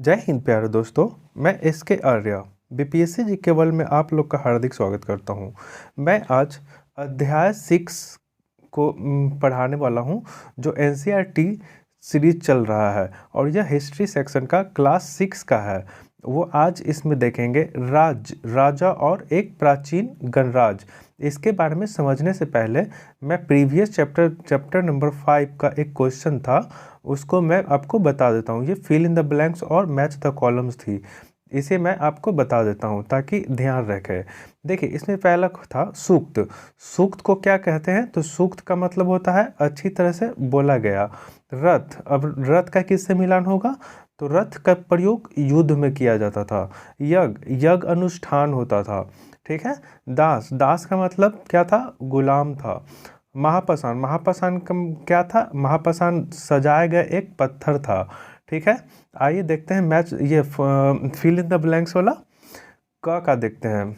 जय हिंद प्यारे दोस्तों, मैं SK Arya BPSC GK world में आप लोग का हार्दिक स्वागत करता हूं। मैं आज अध्याय 6 को पढ़ाने वाला हूं जो एनसीईआरटी सीरीज चल रहा है और यह हिस्ट्री सेक्शन का क्लास 6 का है। वो आज इसमें देखेंगे राजा और एक प्राचीन गणराज। इसके बारे में समझने से पहले मैं प्रीवियस चैप्टर नंबर 5 का एक क्वेश्चन था, उसको मैं आपको बता देता हूँ। ये फिल इन द ब्लैंक्स और मैच द कॉलम्स थी, इसे मैं आपको बता देता हूँ ताकि ध्यान रखे। देखिए, इसमें पहला था सूक्त। सूक्त को क्या कहते हैं? तो सूक्त का मतलब होता है अच्छी तरह से बोला गया। रथ, अब रथ का किससे मिलान होगा? तो रथ का प्रयोग युद्ध में किया जाता था। यज्ञ अनुष्ठान होता था, ठीक है। दास का मतलब क्या था? गुलाम था। महापाषाण का क्या था? महापाषाण सजाया गया एक पत्थर था, ठीक है। आइए देखते हैं मैच, ये फिल इन द ब्लैंक्स वाला का देखते हैं।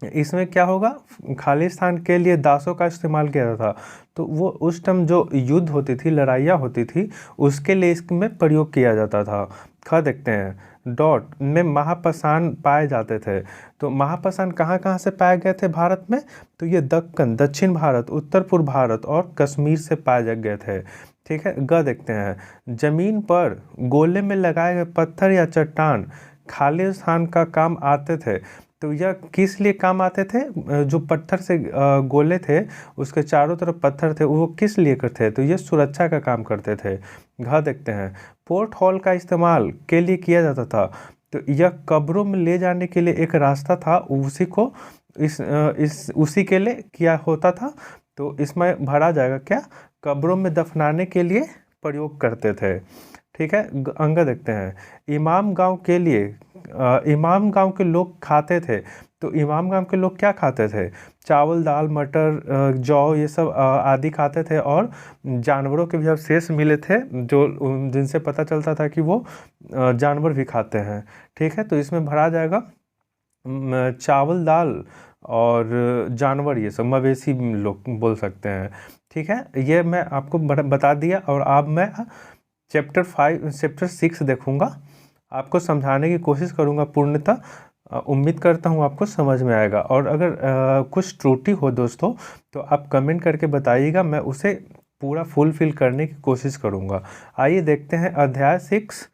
इसमें क्या होगा? खालिस्तान के लिए दासों का इस्तेमाल किया जाता था। तो वो उस टाइम जो युद्ध होती थी, लड़ाइयाँ होती थी, उसके लिए इसमें प्रयोग किया जाता था। देखते हैं। डॉट में महापाषाण पाए जाते थे। तो महापाषाण कहाँ कहाँ से पाए गए थे भारत में? तो ये दक्षिण भारत, उत्तर पूर्व भारत और कश्मीर से पाए गए थे, ठीक है। देखते हैं। जमीन पर गोले में लगाए गए पत्थर या चट्टान खालिस्तान का काम आते थे। तो यह किस लिए काम आते थे? जो पत्थर से गोले थे, उसके चारों तरफ पत्थर थे, वो किस लिए करते थे? तो ये सुरक्षा का काम करते थे। देखते हैं। पोर्ट हॉल का इस्तेमाल के लिए किया जाता था। तो यह कब्रों में ले जाने के लिए एक रास्ता था, उसी को उसी के लिए किया होता था। तो इसमें भरा जाएगा क्या? कब्रों में दफनाने के लिए प्रयोग करते थे, ठीक है। देखते हैं। इमाम गांव के लोग खाते थे। तो इमाम गांव के लोग क्या खाते थे? चावल, दाल, मटर, जौ, ये सब आदि खाते थे। और जानवरों के भी अवशेष मिले थे जो जिनसे पता चलता था कि वो जानवर भी खाते हैं, ठीक है। तो इसमें भरा जाएगा चावल, दाल और जानवर, ये सब मवेशी लोग बोल सकते हैं, ठीक है। ये मैं आपको बता दिया। और अब मैं चैप्टर 6 देखूंगा, आपको समझाने की कोशिश करूंगा पूर्णतः। उम्मीद करता हूं आपको समझ में आएगा। और अगर कुछ त्रुटि हो दोस्तों, तो आप कमेंट करके बताइएगा, मैं उसे पूरा फुलफिल करने की कोशिश करूंगा। आइए देखते हैं अध्याय 6,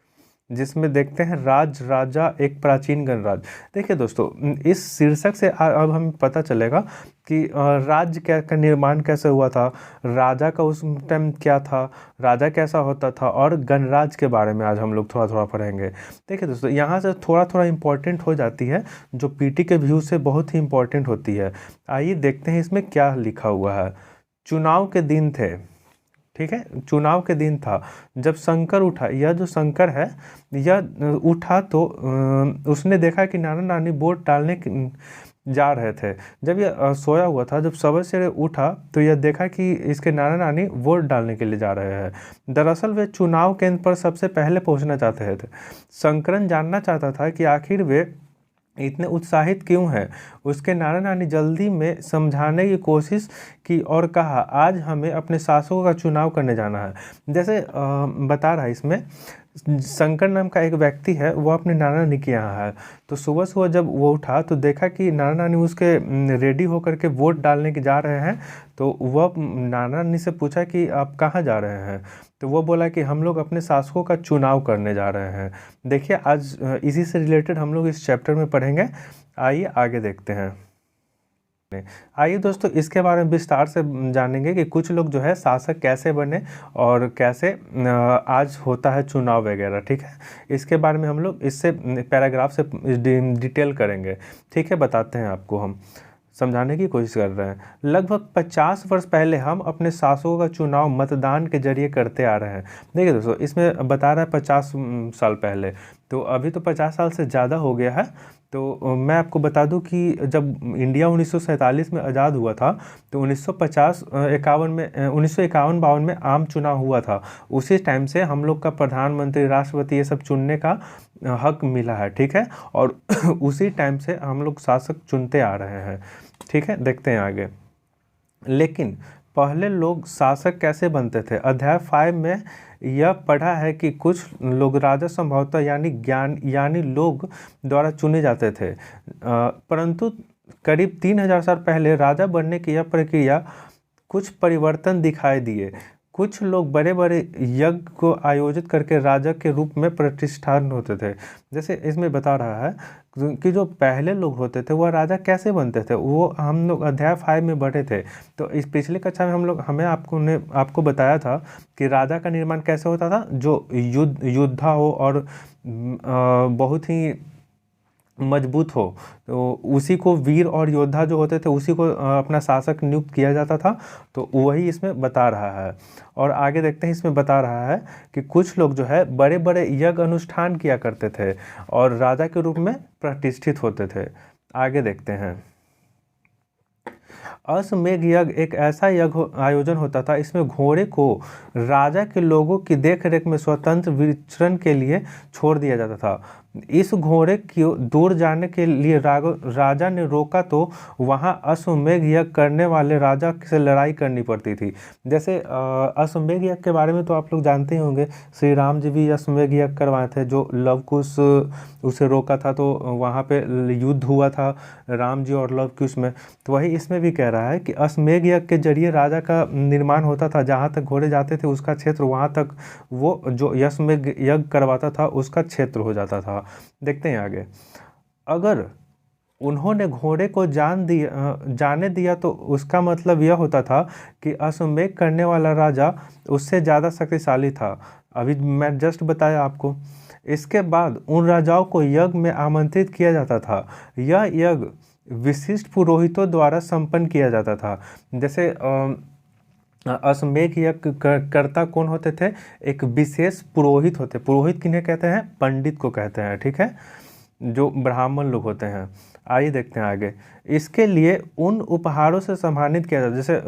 जिसमें देखते हैं राजा एक प्राचीन गणराज। देखिए दोस्तों, इस शीर्षक से अब हमें पता चलेगा कि राज्य का निर्माण कैसे हुआ था, राजा का उस टाइम क्या था, राजा कैसा होता था, और गणराज के बारे में आज हम लोग थोड़ा थोड़ा पढ़ेंगे। देखिए दोस्तों, यहाँ से थोड़ा थोड़ा इम्पोर्टेंट हो जाती है, जो पीटी के व्यू से बहुत ही इम्पोर्टेंट होती है। आइए देखते हैं इसमें क्या लिखा हुआ है। चुनाव के दिन थे, ठीक है। चुनाव के दिन था जब शंकर उठा। यह जो शंकर है, यह उठा तो उसने देखा कि नाना नानी वोट डालने जा रहे थे। जब यह सोया हुआ था, जब सुबह से उठा तो यह देखा कि इसके नाना नानी वोट डालने के लिए जा रहे हैं। दरअसल वे चुनाव केंद्र पर सबसे पहले पहुंचना चाहते थे। शंकरन जानना चाहता था कि आखिर वे इतने उत्साहित क्यों हैं। उसके नाना नानी जल्दी में समझाने की कोशिश की और कहा, आज हमें अपने शासकों का चुनाव करने जाना है। जैसे बता रहा है इसमें, शंकर नाम का एक व्यक्ति है, वो अपने नाना नानी के यहाँ है। तो सुबह सुबह जब वो उठा तो देखा कि नाना नानी उसके रेडी होकर के वोट डालने के जा रहे हैं। तो वह नाना नानी से पूछा कि आप कहाँ जा रहे हैं? तो वो बोला कि हम लोग अपने शासकों का चुनाव करने जा रहे हैं। देखिए, आज इसी से रिलेटेड हम लोग इस चैप्टर में पढ़ेंगे। आइए आगे देखते हैं। आइए दोस्तों, इसके बारे में विस्तार से जानेंगे कि कुछ लोग जो है शासक कैसे बने और कैसे आज होता है चुनाव वगैरह, ठीक है। इसके बारे में हम लोग इससे पैराग्राफ से डिटेल करेंगे, ठीक है। बताते हैं आपको, हम समझाने की कोशिश कर रहे हैं। लगभग 50 वर्ष पहले हम अपने शासकों का चुनाव मतदान के जरिए करते आ रहे हैं। देखिए दोस्तों, इसमें बता रहा है 50 साल पहले, तो अभी तो 50 साल से ज़्यादा हो गया है। तो मैं आपको बता दूं कि जब इंडिया 1947 में आज़ाद हुआ था, तो 1951-52 में आम चुनाव हुआ था। उसी टाइम से हम लोग का प्रधानमंत्री, राष्ट्रपति, ये सब चुनने का हक मिला है, ठीक है। और उसी टाइम से हम लोग शासक चुनते आ रहे हैं, ठीक है। देखते हैं आगे। लेकिन पहले लोग शासक कैसे बनते थे। अध्याय 5 में यह पढ़ा है कि कुछ लोग राजा संभवतः यानी लोग द्वारा चुने जाते थे, परंतु करीब 3000 साल पहले राजा बनने की यह प्रक्रिया कुछ परिवर्तन दिखाई दिए। कुछ लोग बड़े बड़े यज्ञ को आयोजित करके राजा के रूप में प्रतिष्ठान होते थे। जैसे इसमें बता रहा है कि जो पहले लोग होते थे वह राजा कैसे बनते थे, वो हम लोग अध्याय 5 में बढ़े थे। तो इस पिछली कक्षा में हमें आपको बताया था कि राजा का निर्माण कैसे होता था, जो योद्धा हो और बहुत ही मजबूत हो, तो उसी को वीर और योद्धा जो होते थे उसी को अपना शासक नियुक्त किया जाता था। तो वही इसमें बता रहा है। और आगे देखते हैं, इसमें बता रहा है कि कुछ लोग जो है बड़े बड़े यज्ञ अनुष्ठान किया करते थे और राजा के रूप में प्रतिष्ठित होते थे। आगे देखते हैं, अश्वमेध यज्ञ एक ऐसा यज्ञ आयोजन होता था, इसमें घोड़े को राजा के लोगों की देखरेख में स्वतंत्र विचरण के लिए छोड़ दिया जाता था। इस घोड़े को दूर जाने के लिए राजा ने रोका तो वहां अश्वमेध यज्ञ करने वाले राजा से लड़ाई करनी पड़ती थी। जैसे अश्वमेध यज्ञ के बारे में तो आप लोग जानते ही होंगे, श्री राम जी भी अश्वमेध यज्ञ करवाए थे, जो लवकुश उसे रोका था तो वहाँ पे युद्ध हुआ था राम जी और लवकुश में। तो वही इसमें भी कह रहा है कि अश्वमेध यज्ञ के जरिए राजा का निर्माण होता था, जहाँ तक घोड़े जाते थे उसका क्षेत्र, वहाँ तक वो जो अश्वमेध यज्ञ करवाता था उसका क्षेत्र हो जाता था। देखते हैं आगे, अगर उन्होंने घोड़े को जाने दिया तो उसका मतलब यह होता था कि अश्वमेध करने वाला राजा उससे ज़्यादा शक्तिशाली था। अभी मैं जस्ट बताया आपको। इसके बाद उन राजाओं को यज्ञ में आमंत्रित किया जाता था। यह यज्ञ विशिष्ट पुरोहितों द्वारा संपन्न किया जाता था। जैसे अश्वमेध यज्ञ कर्ता कौन होते थे, एक विशेष पुरोहित होते। पुरोहित किन्हें कहते हैं, पंडित को कहते हैं, ठीक है, जो ब्राह्मण लोग होते हैं। आइए देखते हैं आगे। इसके लिए उन उपहारों से सम्मानित किया जाता, जैसे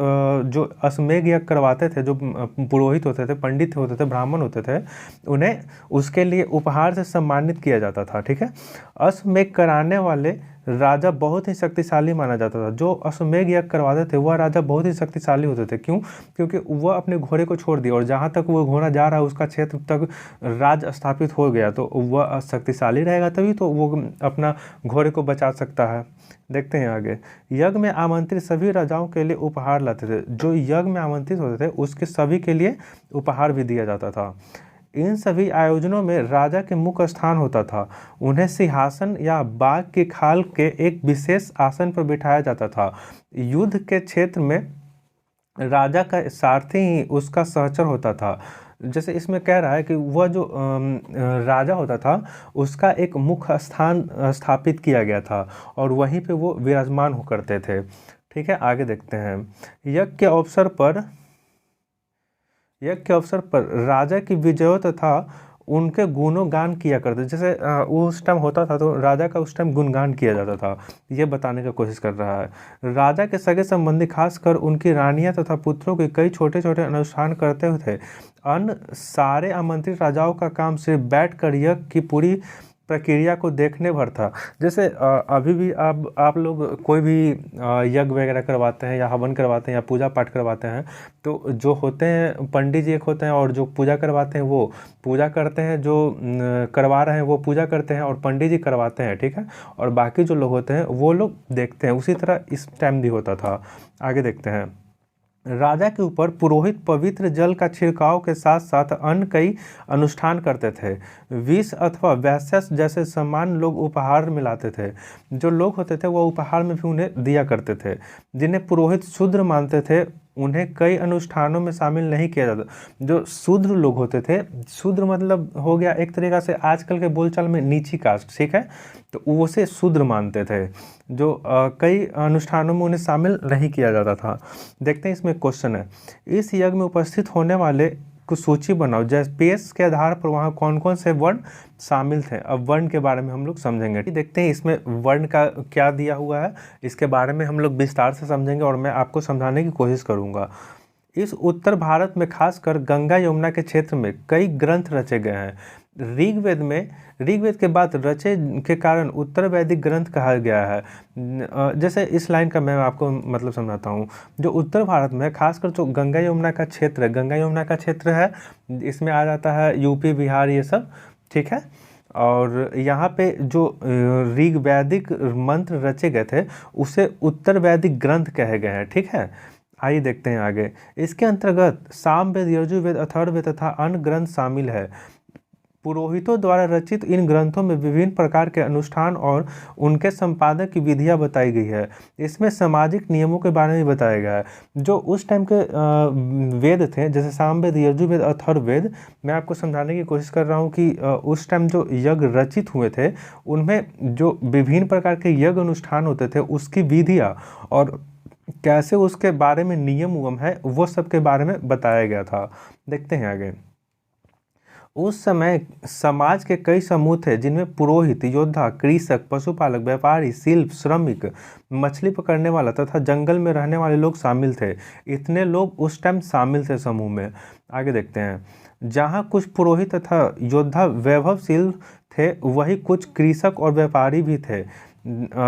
जो अश्वमेध यज्ञ करवाते थे, जो पुरोहित होते थे, पंडित होते थे, ब्राह्मण होते थे, उन्हें उसके लिए उपहार से सम्मानित किया जाता था, ठीक है। अश्वमेध कराने वाले राजा बहुत ही शक्तिशाली माना जाता था। जो अश्वमेध यज्ञ करवाते थे वह राजा बहुत ही शक्तिशाली होते थे। क्यों? क्योंकि वह अपने घोड़े को छोड़ दिया और जहाँ तक वो घोड़ा जा रहा है उसका क्षेत्र तक राज स्थापित हो गया, तो वह शक्तिशाली रहेगा तभी तो वो अपना घोड़े को बचा सकता है। देखते हैं आगे, यज्ञ में आमंत्रित सभी राजाओं के लिए उपहार लाते थे। जो यज्ञ में आमंत्रित होते थे उसके सभी के लिए उपहार भी दिया जाता था। इन सभी आयोजनों में राजा के मुख्य स्थान होता था। उन्हें सिंहासन या बाघ की खाल के एक विशेष आसन पर बिठाया जाता था। युद्ध के क्षेत्र में राजा का सारथी ही उसका सहचर होता था। जैसे इसमें कह रहा है कि वह जो राजा होता था उसका एक मुख्य स्थान स्थापित किया गया था और वहीं पे वो विराजमान हो करते थे, ठीक है। आगे देखते हैं, यज्ञ के अवसर पर राजा की विजयों तथा उनके गुणगान किया करते। जैसे उस टाइम होता था तो राजा का उस टाइम गुणगान किया जाता था, ये बताने का कोशिश कर रहा है। राजा के सगे संबंधी खासकर उनकी रानियां तथा पुत्रों के कई छोटे छोटे अनुष्ठान करते थे। अन्य सारे आमंत्रित राजाओं का काम सिर्फ बैठकर यज्ञ की पूरी प्रक्रिया को देखने भर था। जैसे अभी भी आप लोग कोई भी यज्ञ वगैरह करवाते हैं या हवन करवाते हैं या पूजा पाठ करवाते हैं, तो जो होते हैं पंडित जी एक होते हैं और जो पूजा करवाते हैं वो पूजा करते हैं, जो करवा रहे हैं वो पूजा करते हैं और पंडित जी करवाते हैं, ठीक है। और बाकी जो लोग होते हैं वो लोग देखते हैं। उसी तरह इस टाइम भी होता था। आगे देखते हैं, राजा के ऊपर पुरोहित पवित्र जल का छिड़काव के साथ साथ अन्य कई अनुष्ठान करते थे। विष अथवा वैश्य जैसे सम्मान लोग उपहार में लाते थे। जो लोग होते थे वो उपहार में भी उन्हें दिया करते थे। जिन्हें पुरोहित शूद्र मानते थे उन्हें कई अनुष्ठानों में शामिल नहीं किया जाता। जो शूद्र लोग होते थे, शूद्र मतलब हो गया एक तरीक़ा से आजकल के बोलचाल में नीची कास्ट, ठीक है, तो वो से शूद्र मानते थे। जो कई अनुष्ठानों में उन्हें शामिल नहीं किया जाता था। देखते हैं इसमें क्वेश्चन है, इस यज्ञ में उपस्थित होने वाले को सूची बनाओ। जैसे पेश के आधार पर वहाँ कौन कौन से वर्ण शामिल थे। अब वर्ण के बारे में हम लोग समझेंगे। देखते हैं इसमें वर्ण का क्या दिया हुआ है, इसके बारे में हम लोग विस्तार से समझेंगे और मैं आपको समझाने की कोशिश करूँगा। इस उत्तर भारत में खासकर गंगा यमुना के क्षेत्र में कई ग्रंथ रचे गए हैं। ऋग्वेद के बाद रचे के कारण उत्तर वैदिक ग्रंथ कहा गया है। जैसे इस लाइन का मैं आपको मतलब समझाता हूँ। जो उत्तर भारत में खासकर जो गंगा यमुना का क्षेत्र है, गंगा यमुना का क्षेत्र है, इसमें आ जाता है यूपी बिहार ये सब, ठीक है। और यहाँ पे जो ऋग वैदिक मंत्र रचे गए थे उसे उत्तर वैदिक ग्रंथ कहे गए हैं, ठीक है। आइए देखते हैं आगे। इसके अंतर्गत सामवेद, यजुर्वेद, अथर्ववेद तथा अन्य ग्रंथ शामिल है। पुरोहितों द्वारा रचित इन ग्रंथों में विभिन्न प्रकार के अनुष्ठान और उनके संपादन की विधियां बताई गई है। इसमें सामाजिक नियमों के बारे में बताया गया है। जो उस टाइम के वेद थे, जैसे सामवेद, यजुर्वेद, अथर्ववेद, मैं आपको समझाने की कोशिश कर रहा हूँ कि उस टाइम जो यज्ञ रचित हुए थे उनमें जो विभिन्न प्रकार के यज्ञ अनुष्ठान होते थे उसकी विधियाँ और कैसे उसके बारे में नियम उयम है वो सब के बारे में बताया गया था। देखते हैं आगे। उस समय समाज के कई समूह थे जिनमें पुरोहित, योद्धा, कृषक, पशुपालक, व्यापारी, शिल्प, श्रमिक, मछली पकड़ने वाला तथा जंगल में रहने वाले लोग शामिल थे। इतने लोग उस टाइम शामिल थे समूह में। आगे देखते हैं। जहाँ कुछ पुरोहित तथा योद्धा वैभवशील थे वहीं कुछ कृषक और व्यापारी भी थे।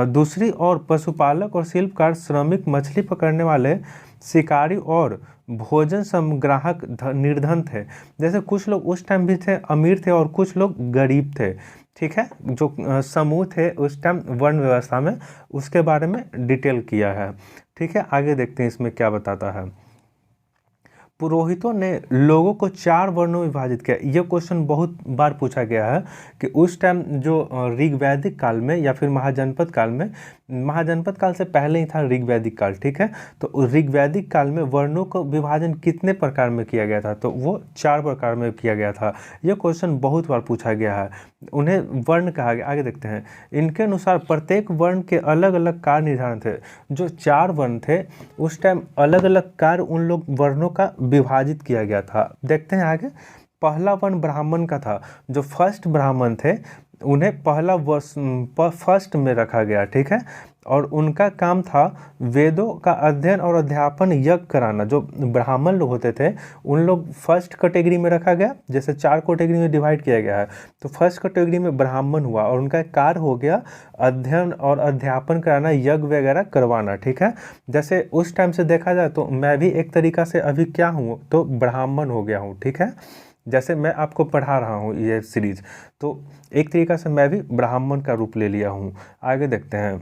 दूसरी ओर पशुपालक और शिल्पकार, श्रमिक, मछली पकड़ने वाले, शिकारी और भोजन संग्राहक निर्धन थे। जैसे कुछ लोग उस टाइम भी थे अमीर थे और कुछ लोग गरीब थे, ठीक है। जो समूह थे उस टाइम वर्ण व्यवस्था में, उसके बारे में डिटेल किया है, ठीक है। आगे देखते हैं इसमें क्या बताता है। पुरोहितों ने लोगों को 4 वर्णों में विभाजित किया। यह क्वेश्चन बहुत बार पूछा गया है कि उस टाइम जो ऋग्वैदिक काल में या फिर महाजनपद काल में, महाजनपद काल से पहले ही था ऋग्वैदिक काल, ठीक है। तो ऋग्वैदिक काल में वर्णों को विभाजन कितने प्रकार में किया गया था, तो वो 4 प्रकार में किया गया था। यह क्वेश्चन बहुत बार पूछा गया है। उन्हें वर्ण कहा गया। आगे देखते हैं। इनके अनुसार प्रत्येक वर्ण के अलग अलग कार्य निर्धारण थे। जो 4 वर्ण थे उस टाइम अलग अलग कार्य उन लोग वर्णों का विभाजित किया गया था। देखते हैं आगे। पहला वर्ण ब्राह्मण का था। जो फर्स्ट ब्राह्मण थे उन्हें पहला वर्ष फर्स्ट में रखा गया, ठीक है। और उनका काम था वेदों का अध्ययन और अध्यापन, यज्ञ कराना। जो ब्राह्मण लोग होते थे उन लोग फर्स्ट कैटेगरी में रखा गया। जैसे 4 कैटेगरी में डिवाइड किया गया है, तो फर्स्ट कैटेगरी में ब्राह्मण हुआ और उनका कार्य हो गया अध्ययन और अध्यापन कराना, यज्ञ वगैरह करवाना, ठीक है। जैसे उस टाइम से देखा जाए तो मैं भी एक तरीका से अभी क्या हूँ, तो ब्राह्मण हो गया हूँ, ठीक है। जैसे मैं आपको पढ़ा रहा हूँ ये सीरीज, तो एक तरीका से मैं भी ब्राह्मण का रूप ले लिया हूँ। आगे देखते हैं।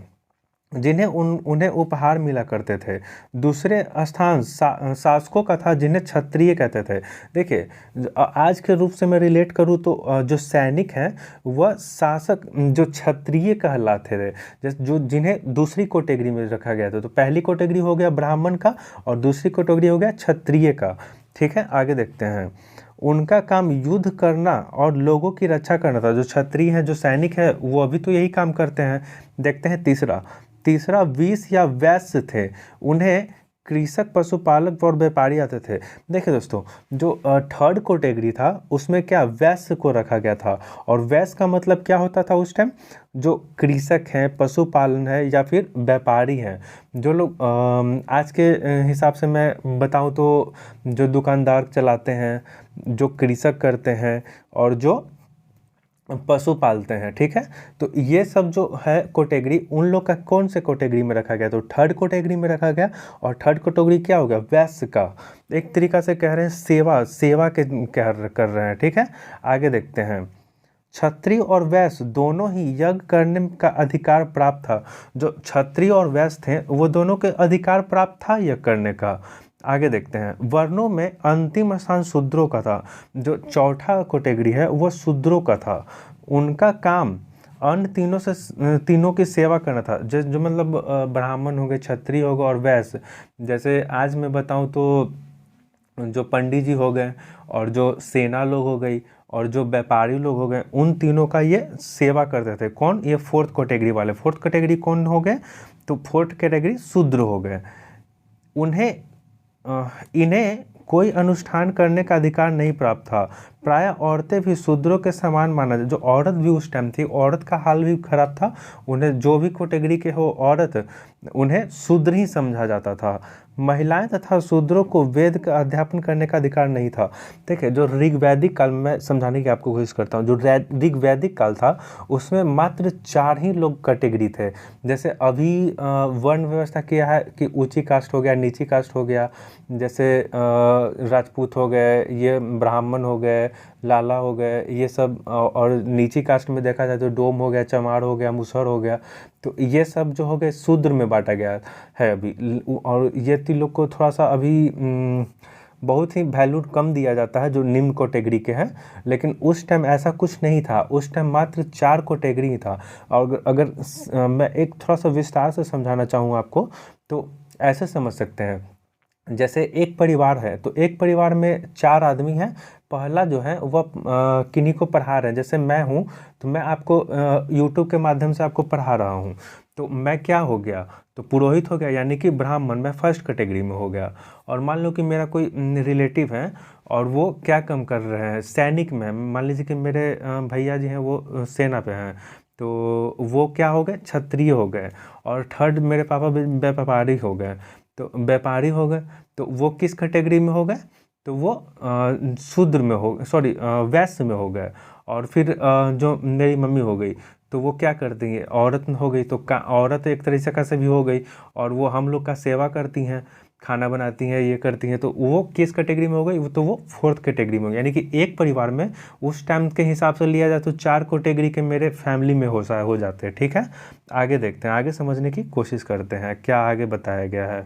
जिन्हें उन्हें उपहार मिला करते थे। दूसरे स्थान शासकों का था जिन्हें क्षत्रिय कहते थे। देखिए आज के रूप से मैं रिलेट करूँ तो जो सैनिक हैं वह शासक जो क्षत्रिय कहलाते थे, जो जिन्हें दूसरी कैटेगरी में रखा गया था। तो पहली कैटेगरी हो गया ब्राह्मण का और दूसरी कैटेगरी हो गया क्षत्रिय का, ठीक है। आगे देखते हैं। उनका काम युद्ध करना और लोगों की रक्षा करना था। जो क्षत्रिय हैं, जो सैनिक है, वो अभी तो यही काम करते हैं। देखते हैं तीसरा विष या वैश्य थे। उन्हें कृषक, पशुपालक और व्यापारी आते थे। देखिए दोस्तों, जो थर्ड कैटेगरी था उसमें क्या वैश्य को रखा गया था। और वैश्य का मतलब क्या होता था उस टाइम, जो कृषक हैं, पशुपालन है या फिर व्यापारी हैं। जो लोग आज के हिसाब से मैं बताऊं तो जो दुकानदार चलाते हैं, जो कृषक करते हैं और जो पशु पालते हैं, ठीक है। तो ये सब जो है कैटेगरी उन लोग का कौन से कैटेगरी में रखा गया, तो थर्ड कैटेगरी में रखा गया। और थर्ड कैटेगरी क्या हो गया, वैश्य का। एक तरीका से कह रहे हैं सेवा के कर रहे हैं, ठीक है। आगे देखते हैं। क्षत्रिय और वैश्य दोनों ही यज्ञ करने का अधिकार प्राप्त था। जो क्षत्रिय और वैश्य थे वो दोनों के अधिकार प्राप्त था यज्ञ करने का। आगे देखते हैं। वर्णों में अंतिम स्थान शूद्रों का था। जो चौथा कैटेगरी है वो शूद्रों का था। उनका काम अन्य तीनों की सेवा करना था। जो मतलब ब्राह्मण हो गए, क्षत्रिय हो गए और वैश्य। जैसे आज मैं बताऊं तो जो पंडित जी हो गए और जो सेना लोग हो गई और जो व्यापारी लोग हो गए, उन तीनों का ये सेवा करते थे। कौन, ये फोर्थ कैटेगरी वाले। फोर्थ कैटेगरी कौन हो गए, तो फोर्थ कैटेगरी शूद्र हो गए। इन्हें कोई अनुष्ठान करने का अधिकार नहीं प्राप्त था। प्राय औरतें भी शूद्रों के समान माना जाए। जो औरत भी उस टाइम थी, औरत का हाल भी खराब था। उन्हें जो भी कैटेगरी के हो औरत, उन्हें शूद्र ही समझा जाता था। महिलाएं तथा शूद्रों को वेद का अध्यापन करने का अधिकार नहीं था। देखिए, जो ऋग्वैदिक काल में समझाने की आपको कोशिश करता हूँ, जो ऋग्वैदिक काल था उसमें मात्र 4 ही लोग कैटेगरी थे। जैसे अभी वर्ण व्यवस्था किया है कि ऊंची कास्ट हो गया, नीची कास्ट हो गया, जैसे राजपूत हो गए, ये ब्राह्मण हो गए, लाला हो गए, ये सब, और नीची कास्ट में देखा जाए तो डोम हो गया, चमार हो गया, मुसहर हो गया। तो ये सब जो हो गए शूद्र में बांटा गया है अभी। और ये 3 लोग को थोड़ा सा अभी बहुत ही वैल्यू कम दिया जाता है जो निम्न कैटेगरी के हैं, लेकिन उस टाइम ऐसा कुछ नहीं था। उस टाइम मात्र 4 कैटेगरी ही था। और अगर मैं एक थोड़ा सा विस्तार से समझाना चाहूँ आपको, तो ऐसे समझ सकते हैं। जैसे एक परिवार है, तो एक परिवार में 4 आदमी हैं। पहला जो है वह किन्हीं को पढ़ा रहे हैं। जैसे मैं हूँ, तो मैं आपको यूट्यूब के माध्यम से आपको पढ़ा रहा हूँ, तो मैं क्या हो गया, तो पुरोहित हो गया, यानी कि ब्राह्मण, मैं फर्स्ट कैटेगरी में हो गया। और मान लो कि मेरा कोई रिलेटिव है और वो क्या काम कर रहे हैं, सैनिक में। मान लीजिए कि मेरे भैया जी हैं, वो सेना पे हैं, तो वो क्या हो गए, क्षत्रिय हो गए। और थर्ड मेरे पापा व्यापारी हो गए, तो व्यापारी हो गए, तो वो किस कैटेगरी में हो गए, तो वो शूद्र में हो, सॉरी वैश्य में हो गए। और फिर जो मेरी मम्मी हो गई, तो वो क्या करती है, औरत हो गई, तो औरत एक तरीके से भी हो गई, और वो हम लोग का सेवा करती हैं, खाना बनाती हैं, ये करती हैं, तो वो किस कैटेगरी में हो गई, तो वो 4th कैटेगरी में हो गई। यानी कि एक परिवार में उस टाइम के हिसाब से लिया जाए तो 4 कैटेगरी के मेरे फैमिली में हो जाते हैं। ठीक है, आगे देखते हैं, आगे समझने की कोशिश करते हैं क्या आगे बताया गया है।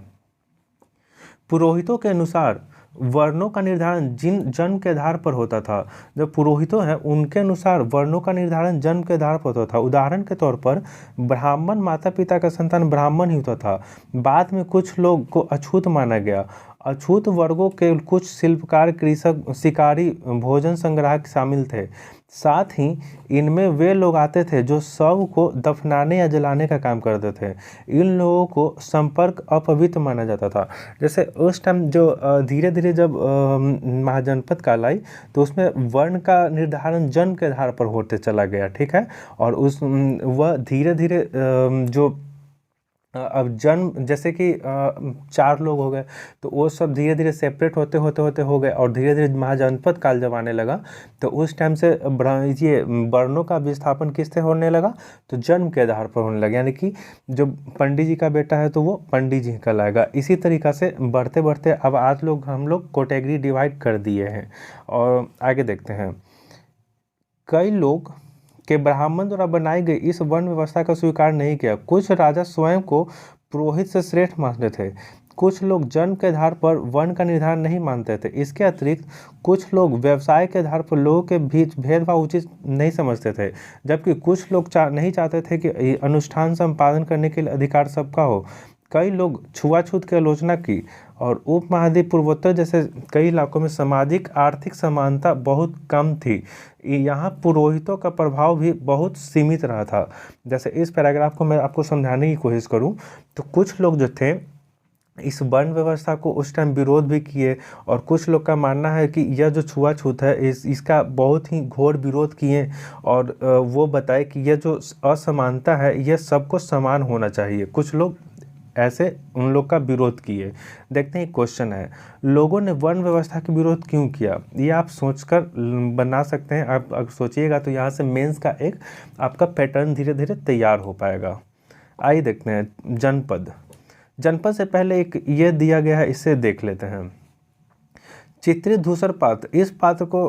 पुरोहितों के अनुसार वर्णों का निर्धारण जन्म के आधार पर होता था। जो पुरोहितों हैं उनके अनुसार वर्णों का निर्धारण जन्म के आधार पर होता था। उदाहरण के तौर पर ब्राह्मण माता पिता का संतान ब्राह्मण ही होता था। बाद में कुछ लोग को अछूत माना गया। अछूत वर्गों के कुछ शिल्पकार, कृषक, शिकारी, भोजन संग्राहक शामिल थे। साथ ही इनमें वे लोग आते थे जो शव को दफनाने या जलाने का काम करते थे। इन लोगों को संपर्क अपवित्र माना जाता था। जैसे उस टाइम जो धीरे धीरे जब महाजनपद काल आई, तो उसमें वर्ण का निर्धारण जन्म के आधार पर होते चला गया। ठीक है, और वह धीरे धीरे जो अब जन्म, जैसे कि 4 लोग हो गए, तो वो सब धीरे धीरे सेपरेट होते हो गए। और धीरे धीरे महाजनपद काल जब आने लगा, तो उस टाइम से ये वर्णों का विस्थापन किससे होने लगा, तो जन्म के आधार पर होने लगा। यानी कि जो पंडित जी का बेटा है तो वो पंडित जी कहलाएगा। इसी तरीक़ा से बढ़ते बढ़ते अब आज हम लोग कैटेगरी डिवाइड कर दिए हैं। और आगे देखते हैं, कई लोग के ब्राह्मण द्वारा बनाई गई इस वर्ण व्यवस्था का स्वीकार नहीं किया। कुछ राजा स्वयं को पुरोहित से श्रेष्ठ मानते थे। कुछ लोग जन्म के आधार पर वर्ण का निर्धारण नहीं मानते थे। इसके अतिरिक्त कुछ लोग व्यवसाय के आधार पर लोगों के बीच भेदभाव उचित नहीं समझते थे, जबकि कुछ लोग नहीं चाहते थे कि अनुष्ठान संपादन करने के लिए अधिकार सबका हो। कई लोग छुआछूत की आलोचना की। और उपमहाद्वीप पूर्वोत्तर जैसे कई इलाकों में सामाजिक आर्थिक समानता बहुत कम थी। यहाँ पुरोहितों का प्रभाव भी बहुत सीमित रहा था। जैसे इस पैराग्राफ को मैं आपको समझाने की कोशिश करूँ, तो कुछ लोग जो थे इस वर्ण व्यवस्था को उस टाइम विरोध भी किए। और कुछ लोग का मानना है कि यह जो छुआछूत है इसका बहुत ही घोर विरोध किए। और वो बताए कि यह जो असमानता है यह सबको समान होना चाहिए। कुछ लोग ऐसे उन लोग का विरोध किए। देखते हैं, क्वेश्चन है, लोगों ने वर्ण व्यवस्था का विरोध क्यों किया? ये आप सोचकर बना सकते हैं। आप अगर सोचिएगा तो यहाँ से मेंस का एक आपका पैटर्न धीरे धीरे तैयार हो पाएगा। आइए देखते हैं, जनपद से पहले एक ये दिया गया है, इसे देख लेते हैं। चित्रित धूसर पात्र, इस पात्र को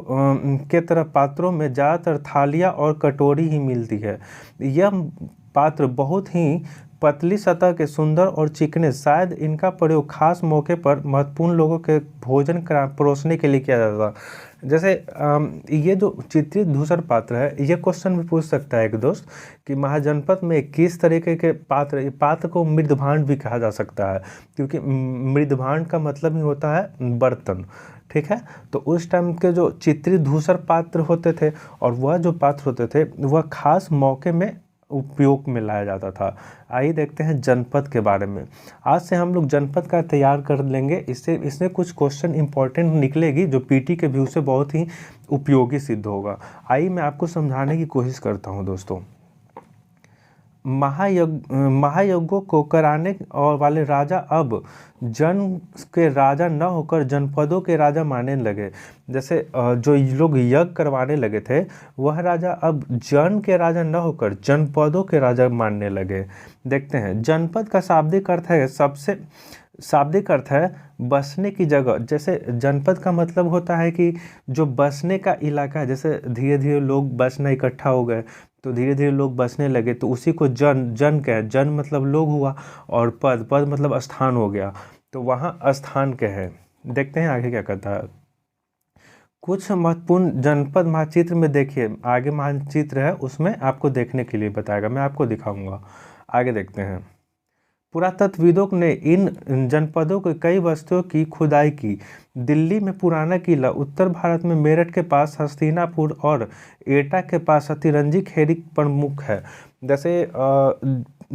के तरह पात्रों में ज़्यादातर थालियाँ और कटोरी ही मिलती है। यह पात्र बहुत ही पतली सतह के, सुंदर और चिकने, शायद इनका प्रयोग खास मौके पर महत्वपूर्ण लोगों के भोजन परोसने के लिए किया जाता था। जैसे ये जो चित्रित धूसर पात्र है, ये क्वेश्चन भी पूछ सकता है एक दोस्त कि महाजनपद में किस तरीके के पात्र को मृदभांड भी कहा जा सकता है, क्योंकि मृदभांड का मतलब ही होता है बर्तन। ठीक है, तो उस टाइम के जो चित्रित धूसर पात्र होते थे और वह जो पात्र होते थे वह खास मौके में उपयोग में लाया जाता था। आइए देखते हैं जनपद के बारे में। आज से हम लोग जनपद का तैयार कर लेंगे। इससे कुछ क्वेश्चन इंपॉर्टेंट निकलेगी जो पीटी के व्यू से बहुत ही उपयोगी सिद्ध होगा। आइए मैं आपको समझाने की कोशिश करता हूं दोस्तों। महायज्ञों को कराने और वाले राजा अब जन के राजा न होकर जनपदों के राजा मानने लगे। जैसे जो लोग यज्ञ करवाने लगे थे वह राजा अब जन के राजा न होकर जनपदों के राजा मानने लगे। देखते हैं, जनपद का शाब्दिक अर्थ है शाब्दिक अर्थ है बसने की जगह। जैसे जनपद का मतलब होता है कि जो बसने का इलाका है। जैसे धीरे धीरे लोग बसना इकट्ठा हो गए तो धीरे धीरे लोग बसने लगे तो उसी को जन क्या है, जन मतलब लोग हुआ और पद मतलब स्थान हो गया, तो वहाँ स्थान क्या है। देखते हैं आगे क्या कहता है। कुछ महत्वपूर्ण जनपद मानचित्र में देखिए, आगे मानचित्र है उसमें आपको देखने के लिए बताएगा, मैं आपको दिखाऊंगा। आगे देखते हैं। पुरातत्वविदों ने इन जनपदों के कई वस्तुओं की खुदाई की। दिल्ली में पुराना किला, उत्तर भारत में मेरठ के पास हस्तिनापुर और एटा के पास अतिरंजी खेरी प्रमुख है। जैसे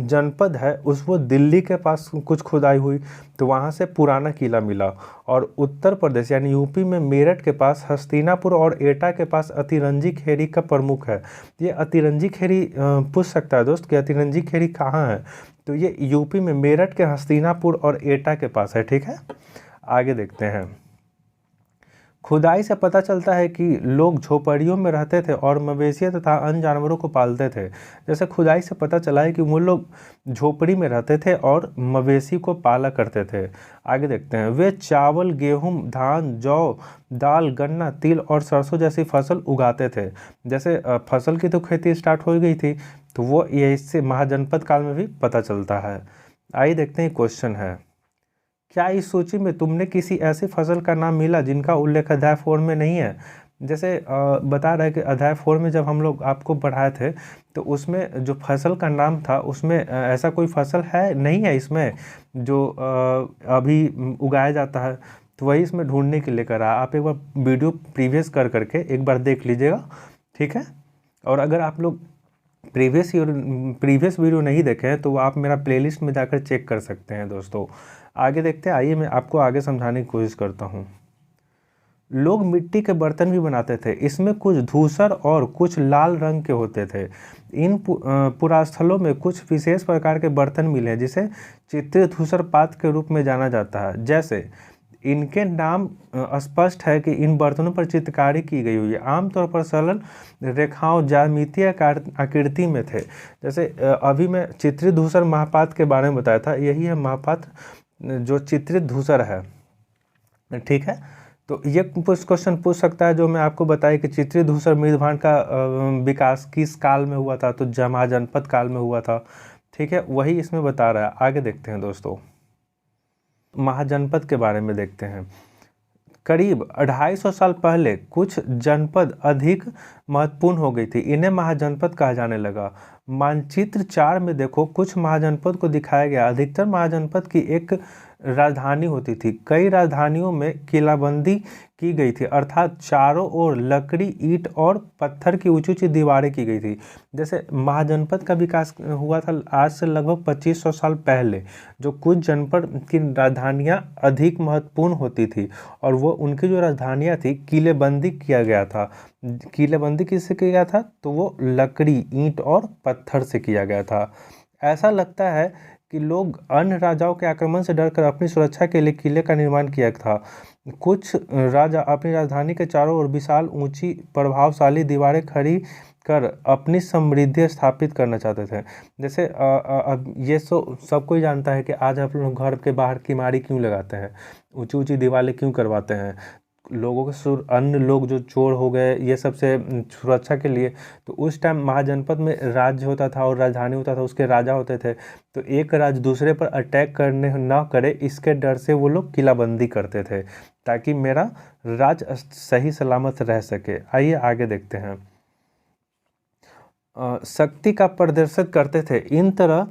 जनपद है उस वो दिल्ली के पास कुछ खुदाई हुई तो वहाँ से पुराना किला मिला, और उत्तर प्रदेश यानी यूपी में मेरठ के पास हस्तिनापुर और एटा के पास अतिरंजी खेरी का प्रमुख है। ये अतिरंजी खेरी पूछ सकता है दोस्त कि अतिरंजी खेरी कहाँ है, तो ये यूपी में मेरठ के हस्तिनापुर और एटा के पास है। ठीक है, आगे देखते हैं। खुदाई से पता चलता है कि लोग झोपड़ियों में रहते थे और मवेशियों तथा अन्य जानवरों को पालते थे। जैसे खुदाई से पता चला है कि वो लोग झोपड़ी में रहते थे और मवेशी को पाला करते थे। आगे देखते हैं। वे चावल, गेहूं, धान, जौ, दाल, गन्ना, तिल और सरसों जैसी फसल उगाते थे। जैसे फसल की तो खेती स्टार्ट हो गई थी तो वो ये इससे महाजनपद काल में भी पता चलता है। आइए देखते हैं, क्वेश्चन है, क्या इस सूची में तुमने किसी ऐसी फसल का नाम मिला जिनका उल्लेख अध्याय 4 में नहीं है। जैसे बता रहा है कि अध्याय 4 में जब हम लोग आपको पढ़ाए थे तो उसमें जो फसल का नाम था उसमें ऐसा कोई फसल है नहीं है इसमें जो अभी उगाया जाता है, तो वही इसमें ढूंढने के लिए करा। आप एक बार वीडियो प्रीवियस करके एक बार देख लीजिएगा, ठीक है। और अगर आप लोग प्रीवियस वीडियो नहीं देखे हैं तो आप मेरा प्लेलिस्ट में जाकर चेक कर सकते हैं दोस्तों। आगे देखते हैं, आइए मैं आपको आगे समझाने की कोशिश करता हूँ। लोग मिट्टी के बर्तन भी बनाते थे, इसमें कुछ धूसर और कुछ लाल रंग के होते थे। इन पुरास्थलों में कुछ विशेष प्रकार के बर्तन मिले हैं जिसे चित्रित धूसर पात्र के रूप में जाना जाता है। जैसे इनके नाम स्पष्ट है कि इन बर्तनों पर चित्रकारी की गई हुई है, आमतौर पर सरल रेखाओं ज्यामितीय आकृति में थे। जैसे अभी मैं चित्रित धूसर महापात्र के बारे में बताया था, यही है महापात्र जो चित्रित धूसर है। ठीक है, तो ये क्वेश्चन पूछ सकता है जो मैं आपको बताया कि चित्रित धूसर मृदभांड का विकास किस काल में हुआ था, तो महाजनपद काल में हुआ था। ठीक है, वही इसमें बता रहा है। आगे देखते हैं दोस्तों, महाजनपद के बारे में देखते हैं। करीब 250 साल पहले कुछ जनपद अधिक महत्वपूर्ण हो गई थी, इन्हें महाजनपद कहा जाने लगा। मानचित्र 4 में देखो, कुछ महाजनपद को दिखाया गया। अधिकतर महाजनपद की एक राजधानी होती थी, कई राजधानियों में किलाबंदी की गई थी, अर्थात चारों ओर लकड़ी, ईंट और पत्थर की ऊंची ऊंची दीवारें की गई थी। जैसे महाजनपद का विकास हुआ था आज से लगभग 2500 साल पहले, जो कुछ जनपद की राजधानियां अधिक महत्वपूर्ण होती थी और वो उनकी जो राजधानियां थी किलेबंदी किया गया था। किलेबंदी किससे किया गया था, तो वो लकड़ी, ईंट और पत्थर से किया गया था। ऐसा लगता है कि लोग अन्य राजाओं के आक्रमण से डरकर अपनी सुरक्षा के लिए किले का निर्माण किया था। कुछ राजा अपनी राजधानी के चारों ओर विशाल, ऊंची, प्रभावशाली दीवारें खड़ी कर अपनी समृद्धि स्थापित करना चाहते थे। जैसे अब ये सब कोई जानता है कि आज आप लोग घर के बाहर किमारी क्यों लगाते हैं, ऊंची ऊंची दीवारें क्यों करवाते हैं, लोगों के अन्य लोग जो चोर हो गए ये सब से सुरक्षा के लिए। तो उस टाइम महाजनपद में राज्य होता था और राजधानी होता था, उसके राजा होते थे, तो एक राज्य दूसरे पर अटैक करने ना करे इसके डर से वो लोग किलाबंदी करते थे ताकि मेरा राज्य सही सलामत रह सके। आइए आगे देखते हैं। शक्ति का प्रदर्शन करते थे, इन तरह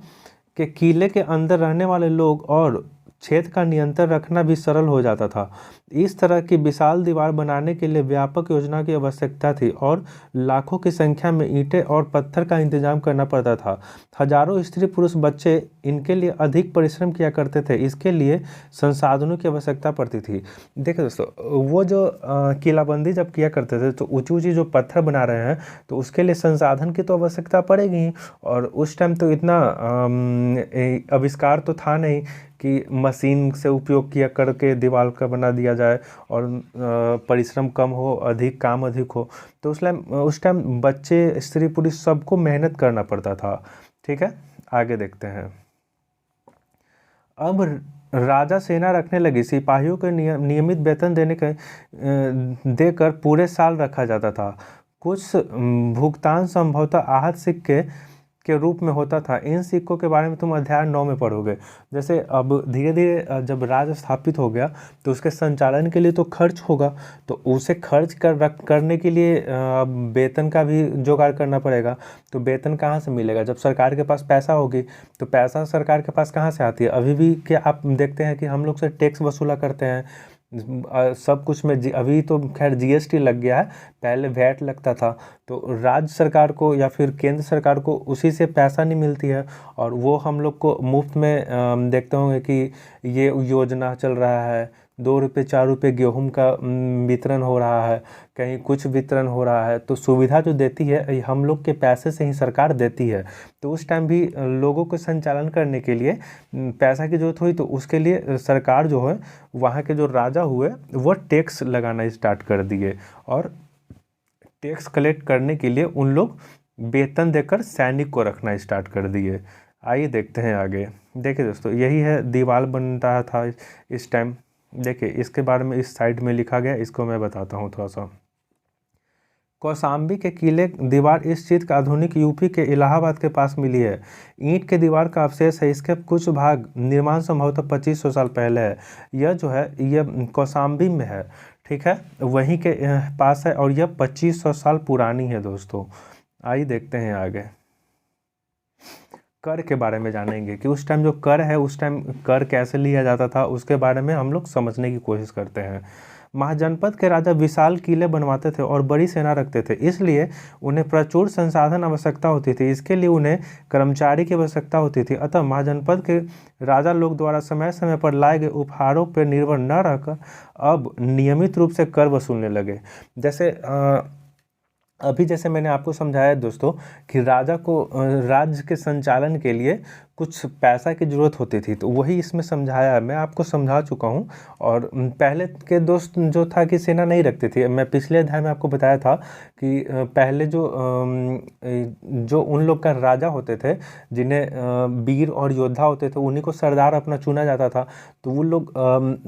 के किले के अंदर रहने वाले लोग और छेद का नियंत्रण रखना भी सरल हो जाता था। इस तरह की विशाल दीवार बनाने के लिए व्यापक योजना की आवश्यकता थी और लाखों की संख्या में ईंटें और पत्थर का इंतजाम करना पड़ता था। हजारों स्त्री पुरुष बच्चे इनके लिए अधिक परिश्रम किया करते थे। इसके लिए संसाधनों की आवश्यकता पड़ती थी। देखिए दोस्तों, वो जो किलाबंदी जब किया करते थे तो ऊंची ऊंची जो पत्थर बना रहे हैं तो उसके लिए संसाधन की तो आवश्यकता पड़ेगी ही। और उस टाइम तो इतना आविष्कार तो था नहीं कि मशीन से उपयोग किया करके दीवार का बना दिया जाए और परिश्रम कम हो, अधिक काम अधिक हो। तो उस टाइम बच्चे स्त्री पुरुष सबको मेहनत करना पड़ता था। ठीक है, आगे देखते हैं। अब राजा सेना रखने लगी। सिपाहियों को नियमित वेतन देकर पूरे साल रखा जाता था। कुछ भुगतान संभवतः आहत सिक्के के रूप में होता था। इन सिक्कों के बारे में तुम अध्याय 9 में पढ़ोगे। जैसे अब धीरे धीरे जब राज स्थापित हो गया तो उसके संचालन के लिए तो खर्च होगा, तो उसे खर्च करने के लिए वेतन का भी जुगाड़ करना पड़ेगा। तो वेतन कहाँ से मिलेगा? जब सरकार के पास पैसा होगी तो पैसा सरकार के पास कहाँ से आती है? अभी भी क्या आप देखते हैं कि हम लोग से टैक्स वसूला करते हैं सब कुछ में। अभी तो खैर जीएसटी लग गया है, पहले वैट लगता था। तो राज्य सरकार को या फिर केंद्र सरकार को उसी से पैसा नहीं मिलती है और वो हम लोग को मुफ्त में देखते होंगे कि ये योजना चल रहा है, 2 रुपये 4 रुपये गेहूँ का वितरण हो रहा है, कहीं कुछ वितरण हो रहा है। तो सुविधा जो देती है हम लोग के पैसे से ही सरकार देती है। तो उस टाइम भी लोगों को संचालन करने के लिए पैसा की जरूरत हुई, तो उसके लिए सरकार जो है वहाँ के जो राजा हुए वो टैक्स लगाना स्टार्ट कर दिए और टैक्स कलेक्ट करने के लिए उन लोग वेतन देकर सैनिक को रखना स्टार्ट कर दिए। आइए देखते हैं आगे। देखिए दोस्तों, यही है दीवार बनता था इस टाइम। देखिए इसके बारे में इस साइड में लिखा गया, इसको मैं बताता हूँ थोड़ा सा। कौशाम्बी के किले दीवार इस चीज़ का आधुनिक यूपी के इलाहाबाद के पास मिली है। ईंट के दीवार का अवशेष है। इसके कुछ भाग निर्माण संभवतः 2500 साल पहले है। यह जो है यह कौशाम्बी में है, ठीक है, वहीं के पास है और यह 2500 साल पुरानी है दोस्तों। आइए देखते हैं आगे। कर के बारे में जानेंगे कि उस टाइम जो कर है, उस टाइम कर कैसे लिया जाता था, उसके बारे में हम लोग समझने की कोशिश करते हैं। महाजनपद के राजा विशाल किले बनवाते थे और बड़ी सेना रखते थे, इसलिए उन्हें प्रचुर संसाधन आवश्यकता होती थी। इसके लिए उन्हें कर्मचारी की आवश्यकता होती थी। अतः महाजनपद के राजा लोग द्वारा समय समय पर लाए गए उपहारों पर निर्भर न रहकर अब नियमित रूप से कर वसूलने लगे। जैसे अभी जैसे मैंने आपको समझाया दोस्तों कि राजा को राज्य के संचालन के लिए कुछ पैसा की ज़रूरत होती थी, तो वही इसमें समझाया है। मैं आपको समझा चुका हूँ। और पहले के दोस्त जो था कि सेना नहीं रखती थी। मैं पिछले अध्याय में आपको बताया था कि पहले जो उन लोग का राजा होते थे, जिन्हें वीर और योद्धा होते थे, उन्हीं को सरदार अपना चुना जाता था। तो वो लोग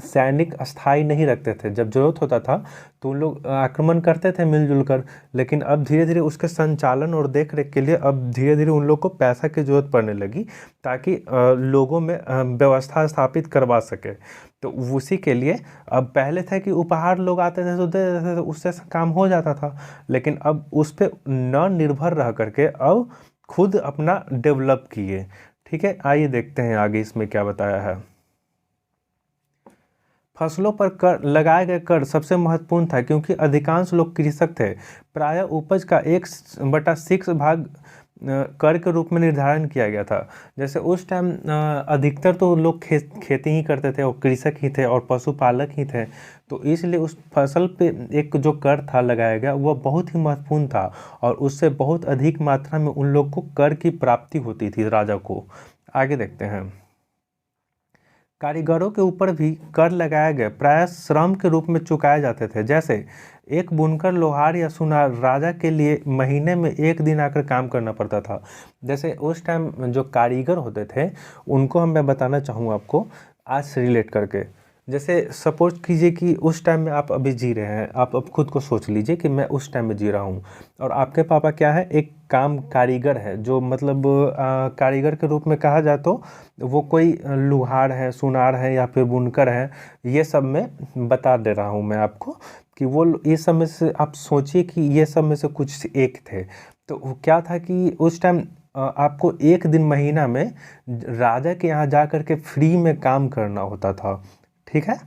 सैनिक अस्थाई नहीं रखते थे। जब जरूरत होता था तो उन लोग आक्रमण करते थे मिलजुल कर। लेकिन अब धीरे धीरे उसके संचालन और देख रेख के लिए अब धीरे धीरे उन लोग को पैसा की जरूरत पड़ने लगी, ताकि लोगों में व्यवस्था स्थापित करवा सके। तो उसी के लिए अब पहले था कि उपहार लोग आते थे तो दे देते थे, उससे काम हो जाता था। लेकिन अब उस पर न निर्भर रह करके अब खुद अपना डेवलप किए। ठीक है, आइए देखते हैं आगे इसमें क्या बताया है। फसलों पर कर लगाए गए कर सबसे महत्वपूर्ण था, क्योंकि अधिकांश लोग कृषक थे। प्रायः उपज का 1/6 भाग कर के रूप में निर्धारण किया गया था। जैसे उस टाइम अधिकतर तो लोग खेती ही करते थे और कृषक ही थे और पशुपालक ही थे। तो इसलिए उस फसल पे एक जो कर था लगाया गया वह बहुत ही महत्वपूर्ण था और उससे बहुत अधिक मात्रा में उन लोग को कर की प्राप्ति होती थी राजा को। आगे देखते हैं। कारीगरों के ऊपर भी कर लगाए गए, प्रायः श्रम के रूप में चुकाए जाते थे। जैसे एक बुनकर, लोहार या सुनार राजा के लिए महीने में 1 दिन आकर काम करना पड़ता था। जैसे उस टाइम जो कारीगर होते थे उनको मैं बताना चाहूँ आपको आज से रिलेट करके। जैसे सपोज कीजिए कि उस टाइम में आप अभी जी रहे हैं, आप अब खुद को सोच लीजिए कि मैं उस टाइम में जी रहा हूँ और आपके पापा क्या है, एक काम कारीगर है, जो मतलब कारीगर के रूप में कहा जाए तो वो कोई लुहार है, सुनार है या फिर बुनकर है। ये सब मैं बता दे रहा हूँ मैं आपको कि वो ये सब में से आप सोचिए कि ये सब में से कुछ एक थे। तो क्या था कि उस टाइम आपको एक दिन महीना में राजा के यहाँ जा कर के फ्री में काम करना होता था। ठीक है,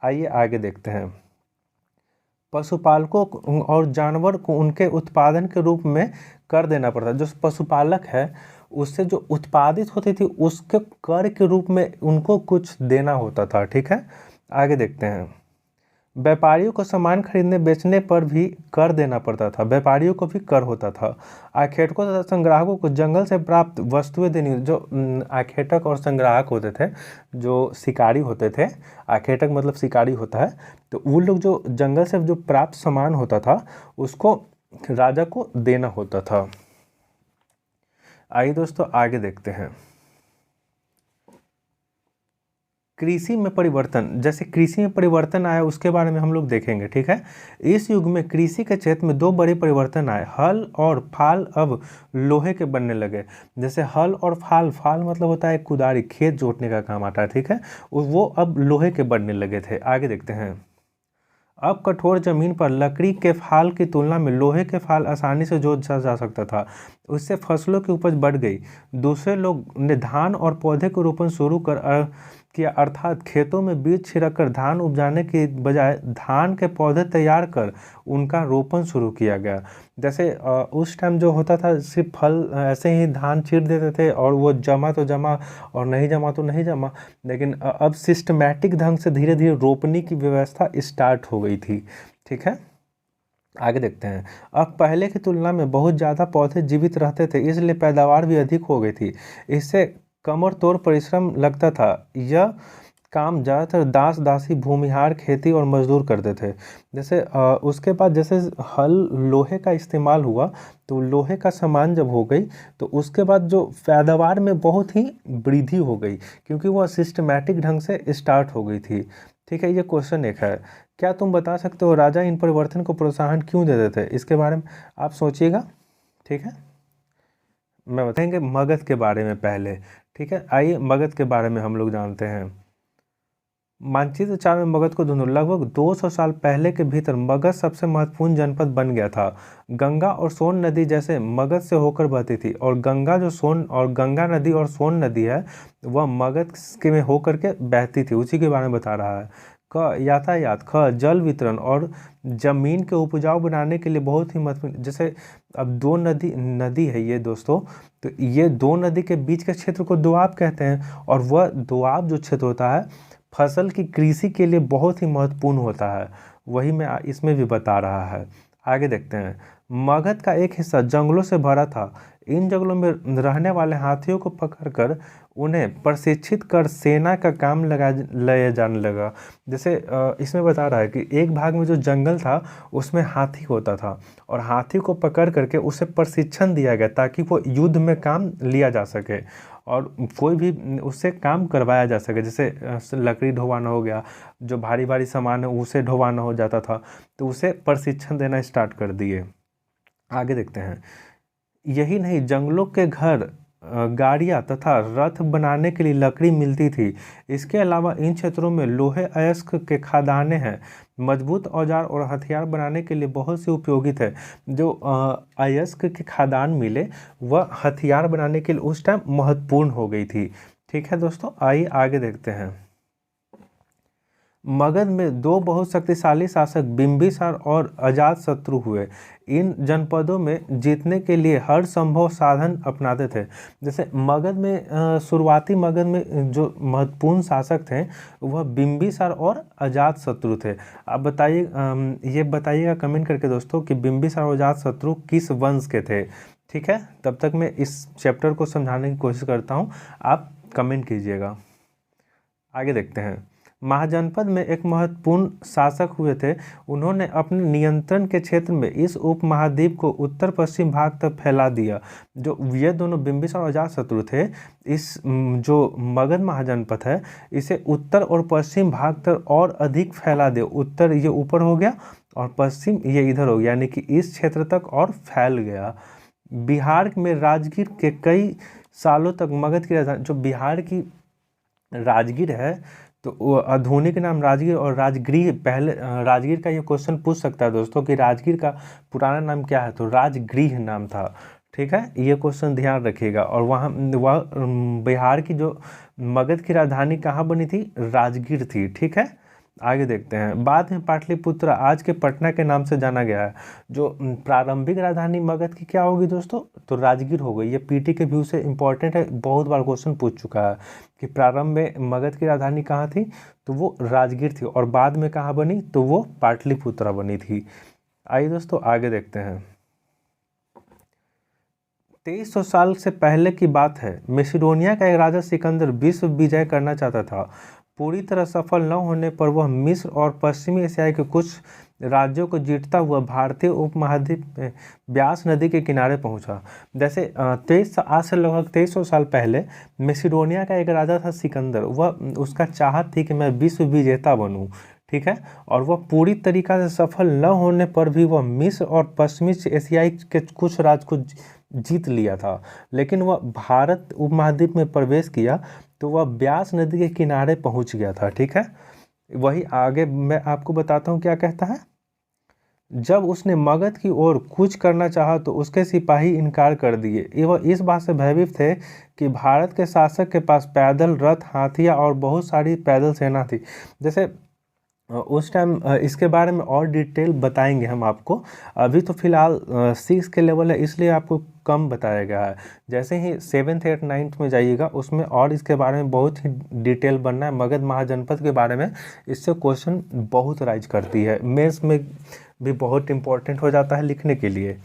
आइए आगे देखते हैं। पशुपालकों और जानवर को उनके उत्पादन के रूप में कर देना पड़ता। जो पशुपालक है उससे जो उत्पादित होती थी उसके कर के रूप में उनको कुछ देना होता था। ठीक है, आगे देखते हैं। व्यापारियों को सामान खरीदने बेचने पर भी कर देना पड़ता था, व्यापारियों को भी कर होता था। आखेटकों तथा संग्राहकों को जंगल से प्राप्त वस्तुएं देनी। जो आखेटक और संग्राहक होते थे, जो शिकारी होते थे, आखेटक मतलब शिकारी होता है, तो वो लोग जो जंगल से जो प्राप्त सामान होता था उसको राजा को देना होता था। आइए दोस्तों आगे देखते हैं। कृषि में परिवर्तन, जैसे कृषि में परिवर्तन आया उसके बारे में हम लोग देखेंगे। ठीक है, इस युग में कृषि के क्षेत्र में दो बड़े परिवर्तन आए। हल और फाल अब लोहे के बनने लगे। जैसे हल और फाल, फाल मतलब होता है कुदारी, खेत जोतने का काम आता है। ठीक है, वो अब लोहे के बनने लगे थे। आगे देखते हैं। अब कठोर जमीन पर लकड़ी के फाल की तुलना में लोहे के फाल आसानी से जोता जा सकता था। उससे फसलों की उपज बढ़ गई। दूसरे लोग ने धान और पौधे को रोपण शुरू किया, अर्थात खेतों में बीज छिड़ककर धान उपजाने के बजाय धान के पौधे तैयार कर उनका रोपण शुरू किया गया। जैसे उस टाइम जो होता था सिर्फ फल ऐसे ही धान चीर देते थे और वो जमा तो जमा और नहीं जमा तो नहीं जमा, लेकिन अब सिस्टमैटिक ढंग से धीरे धीरे रोपनी की व्यवस्था स्टार्ट हो गई थी। ठीक है, आगे देखते हैं। अब पहले की तुलना में बहुत ज़्यादा पौधे जीवित रहते थे, इसलिए पैदावार भी अधिक हो गई थी। इससे कम और तोड़ परिश्रम लगता था। यह काम ज़्यादातर दास दासी, भूमिहार, खेती और मजदूर करते थे। जैसे उसके बाद जैसे हल लोहे का इस्तेमाल हुआ तो लोहे का सामान जब हो गई तो उसके बाद जो पैदावार में बहुत ही वृद्धि हो गई, क्योंकि वह सिस्टमैटिक ढंग से स्टार्ट हो गई थी। ठीक है, ये क्वेश्चन एक है। क्या तुम बता सकते हो राजा इन परिवर्तन को प्रोत्साहन क्यों देते थे? इसके बारे में आप सोचिएगा। ठीक है, मैं बताएंगे मगध के बारे में पहले। ठीक है, आइए मगध के बारे में हम लोग जानते हैं। मानचित्र 4 में मगध को ढूंढो। लगभग 200 साल पहले के भीतर मगध सबसे महत्वपूर्ण जनपद बन गया था। गंगा और सोन नदी जैसे मगध से होकर बहती थी, और गंगा नदी और सोन नदी है वह मगध के में होकर के बहती थी, उसी के बारे में बता रहा है। क यातायात, ख जल वितरण और जमीन के उपजाऊ बनाने के लिए बहुत ही महत्वपूर्ण। जैसे अब दो नदी है ये दोस्तों, तो ये दो नदी के बीच के क्षेत्र को दोआब कहते हैं, और वह दोआब जो क्षेत्र होता है फसल की कृषि के लिए बहुत ही महत्वपूर्ण होता है, वही मैं इसमें भी बता रहा है। आगे देखते हैं। मगध का एक हिस्सा जंगलों से भरा था। इन जंगलों में रहने वाले हाथियों को पकड़कर उन्हें प्रशिक्षित कर सेना का काम लाया जाने लगा। जैसे इसमें बता रहा है कि एक भाग में जो जंगल था उसमें हाथी होता था, और हाथी को पकड़ करके उसे प्रशिक्षण दिया गया ताकि वो युद्ध में काम लिया जा सके और कोई भी उससे काम करवाया जा सके। जैसे लकड़ी ढोवाना हो गया, जो भारी भारी सामान है उसे ढोवाना हो जाता था, तो उसे प्रशिक्षण देना स्टार्ट कर दिए। आगे देखते हैं। यही नहीं, जंगलों के घर, गाड़ियाँ तथा रथ बनाने के लिए लकड़ी मिलती थी। इसके अलावा इन क्षेत्रों में लोहे अयस्क के खदानें हैं। मजबूत औजार और हथियार बनाने के लिए बहुत से उपयोगित है। जो अयस्क के खदान मिले वह हथियार बनाने के लिए उस टाइम महत्वपूर्ण हो गई थी। ठीक है दोस्तों, आइए आगे देखते हैं। मगध में दो बहुत शक्तिशाली शासक बिंबिसार और अजातशत्रु हुए। इन जनपदों में जीतने के लिए हर संभव साधन अपनाते थे। जैसे मगध में शुरुआती मगध में जो महत्वपूर्ण शासक थे वह बिंबिसार और अजातशत्रु थे। आप बताइए, ये बताइएगा कमेंट करके दोस्तों कि बिंबिसार और अजातशत्रु किस वंश के थे। ठीक है, तब तक मैं इस चैप्टर को समझाने की कोशिश करता हूँ, आप कमेंट कीजिएगा। आगे देखते हैं। महाजनपद में एक महत्वपूर्ण शासक हुए थे। उन्होंने अपने नियंत्रण के क्षेत्र में इस उपमहाद्वीप को उत्तर पश्चिम भाग तक फैला दिया। जो ये दोनों बिंबिसार और अजातशत्रु थे, इस जो मगध महाजनपद है इसे उत्तर और पश्चिम भाग तक और अधिक फैला दे। उत्तर ये ऊपर हो गया और पश्चिम ये इधर हो गया, यानी कि इस क्षेत्र तक और फैल गया। बिहार में राजगीर के कई सालों तक मगध की राजधानी, जो बिहार की राजगीर है तो वो आधुनिक नाम राजगीर और राजगृह, पहले राजगीर का ये क्वेश्चन पूछ सकता है दोस्तों कि राजगीर का पुराना नाम क्या है, तो राजगृह नाम था। ठीक है, ये क्वेश्चन ध्यान रखिएगा। और वहाँ वह बिहार की जो मगध की राजधानी कहाँ बनी थी, राजगीर थी। ठीक है, आगे देखते हैं। बाद में पाटलिपुत्र आज के पटना के नाम से जाना गया है। जो प्रारंभिक राजधानी मगध की क्या होगी दोस्तों, तो राजगीर हो गई। ये पीटी के व्यू से इंपॉर्टेंट है, बहुत बार क्वेश्चन पूछ चुका है कि प्रारंभ में मगध की राजधानी कहाँ थी, तो वो राजगीर थी। और बाद में कहाँ बनी, तो वो पाटलिपुत्रा बनी थी। आइए दोस्तों आगे देखते हैं। 2300 साल से पहले की बात है। मैसिडोनिया का एक राजा सिकंदर विश्व विजय करना चाहता था। पूरी तरह सफल न होने पर वह मिस्र और पश्चिमी एशिया के कुछ राज्यों को जीतता हुआ भारतीय उपमहाद्वीप में ब्यास नदी के किनारे पहुंचा। जैसे आज से लगभग 2300 साल पहले मैसिडोनिया का एक राजा था सिकंदर। वह उसका चाहत थी कि मैं विश्व विजेता बनूं। ठीक है, और वह पूरी तरीका से सफल न होने पर भी वह मिस्र और पश्चिमी एशियाई के कुछ राज्य को जीत लिया था। लेकिन वह भारत उपमहाद्वीप में प्रवेश किया तो वह ब्यास नदी के किनारे पहुंच गया था। ठीक है, वही आगे मैं आपको बताता हूँ क्या कहता है। जब उसने मगध की ओर कूच करना चाहा तो उसके सिपाही इनकार कर दिए। वह इस बात से भयभीत थे कि भारत के शासक के पास पैदल रथ, हाथियाँ और बहुत सारी पैदल सेना थी। जैसे उस टाइम इसके बारे में और डिटेल बताएंगे हम आपको। अभी तो फिलहाल 6 के लेवल है, इसलिए आपको कम बताया गया है। जैसे ही 7th 8th 9th में जाइएगा उसमें और इसके बारे में बहुत ही डिटेल बनना है। मगध महाजनपद के बारे में इससे क्वेश्चन बहुत राइज करती है, मेंस में भी बहुत इंपॉर्टेंट हो जाता है लिखने के लिए।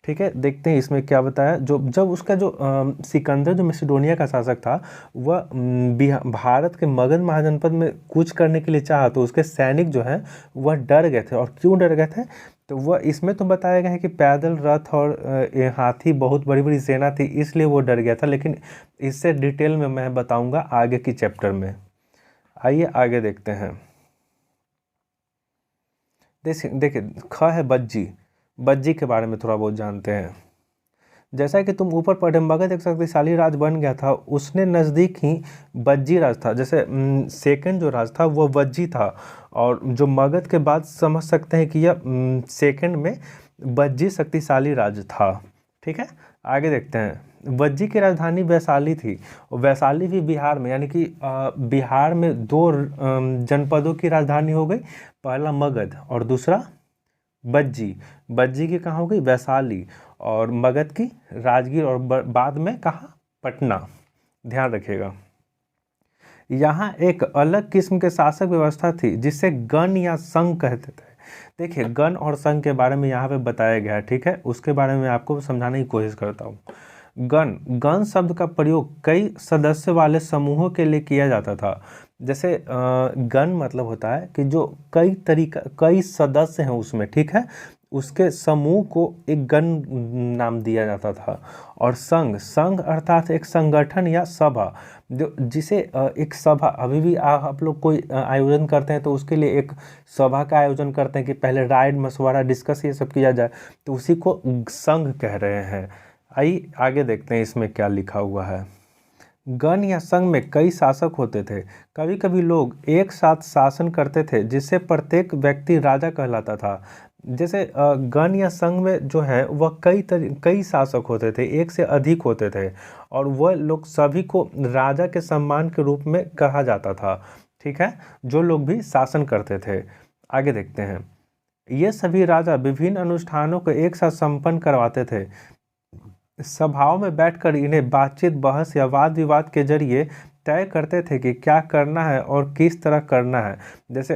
ठीक है, देखते हैं इसमें क्या बताया। जब उसका जो सिकंदर जो मैसिडोनिया का शासक था वह भारत के मगध महाजनपद में कूच करने के लिए चाहा तो उसके सैनिक जो हैं वह डर गए थे। और क्यों डर गए थे, तो वह इसमें तो बताया गया है कि पैदल रथ और हाथी, बहुत बड़ी बड़ी सेना थी, इसलिए वो डर गया था। लेकिन इससे डिटेल में मैं बताऊंगा आगे की चैप्टर में। आइए आगे देखते हैं। देखिए ख है बज्जी। बज्जी के बारे में थोड़ा बहुत जानते हैं। जैसा कि तुम ऊपर पढ़े, मगध एक शक्तिशाली राज बन गया था। उसने नज़दीक ही बज्जी राज था। जैसे सेकंड जो राज था वो बज्जी था, और जो मगध के बाद समझ सकते हैं कि यह सेकंड में बज्जी शक्तिशाली राज था। ठीक है, आगे देखते हैं। बज्जी की राजधानी वैशाली थी। वैशाली भी बिहार में, यानी कि बिहार में 2 जनपदों की राजधानी हो गई। पहला मगध और दूसरा बज्जी। बज्जी की कहाँ हो गई, वैशाली, और मगध की राजगीर, और बाद में कहाँ, पटना। ध्यान रखिएगा। यहाँ एक अलग किस्म के शासक व्यवस्था थी जिसे गण या संघ कहते थे। देखिए गण और संघ के बारे में यहाँ पे बताया गया है। ठीक है, उसके बारे में आपको समझाने की कोशिश करता हूँ। गण शब्द का प्रयोग कई सदस्य वाले समूहों के लिए किया जाता था। जैसे गण मतलब होता है कि जो कई सदस्य हैं उसमें, ठीक है, उसके समूह को एक गण नाम दिया जाता था। और संघ अर्थात एक संगठन या सभा, जो जिसे एक सभा, अभी भी आप लोग कोई आयोजन करते हैं तो उसके लिए एक सभा का आयोजन करते हैं कि पहले राय मशवरा डिस्कस ये सब किया जाए, तो उसी को संघ कह रहे हैं। आइए आगे देखते हैं इसमें क्या लिखा हुआ है। गण या संघ में कई शासक होते थे। कभी कभी लोग एक साथ शासन करते थे जिससे प्रत्येक व्यक्ति राजा कहलाता था। जैसे गण या संघ में जो है वह कई शासक होते थे, एक से अधिक होते थे, और वह लोग सभी को राजा के सम्मान के रूप में कहा जाता था। ठीक है, जो लोग भी शासन करते थे। आगे देखते हैं। ये सभी राजा विभिन्न अनुष्ठानों को एक साथ संपन्न करवाते थे। सभाओं में बैठकर इन्हें बातचीत, बहस या वाद विवाद के जरिए तय करते थे कि क्या करना है और किस तरह करना है। जैसे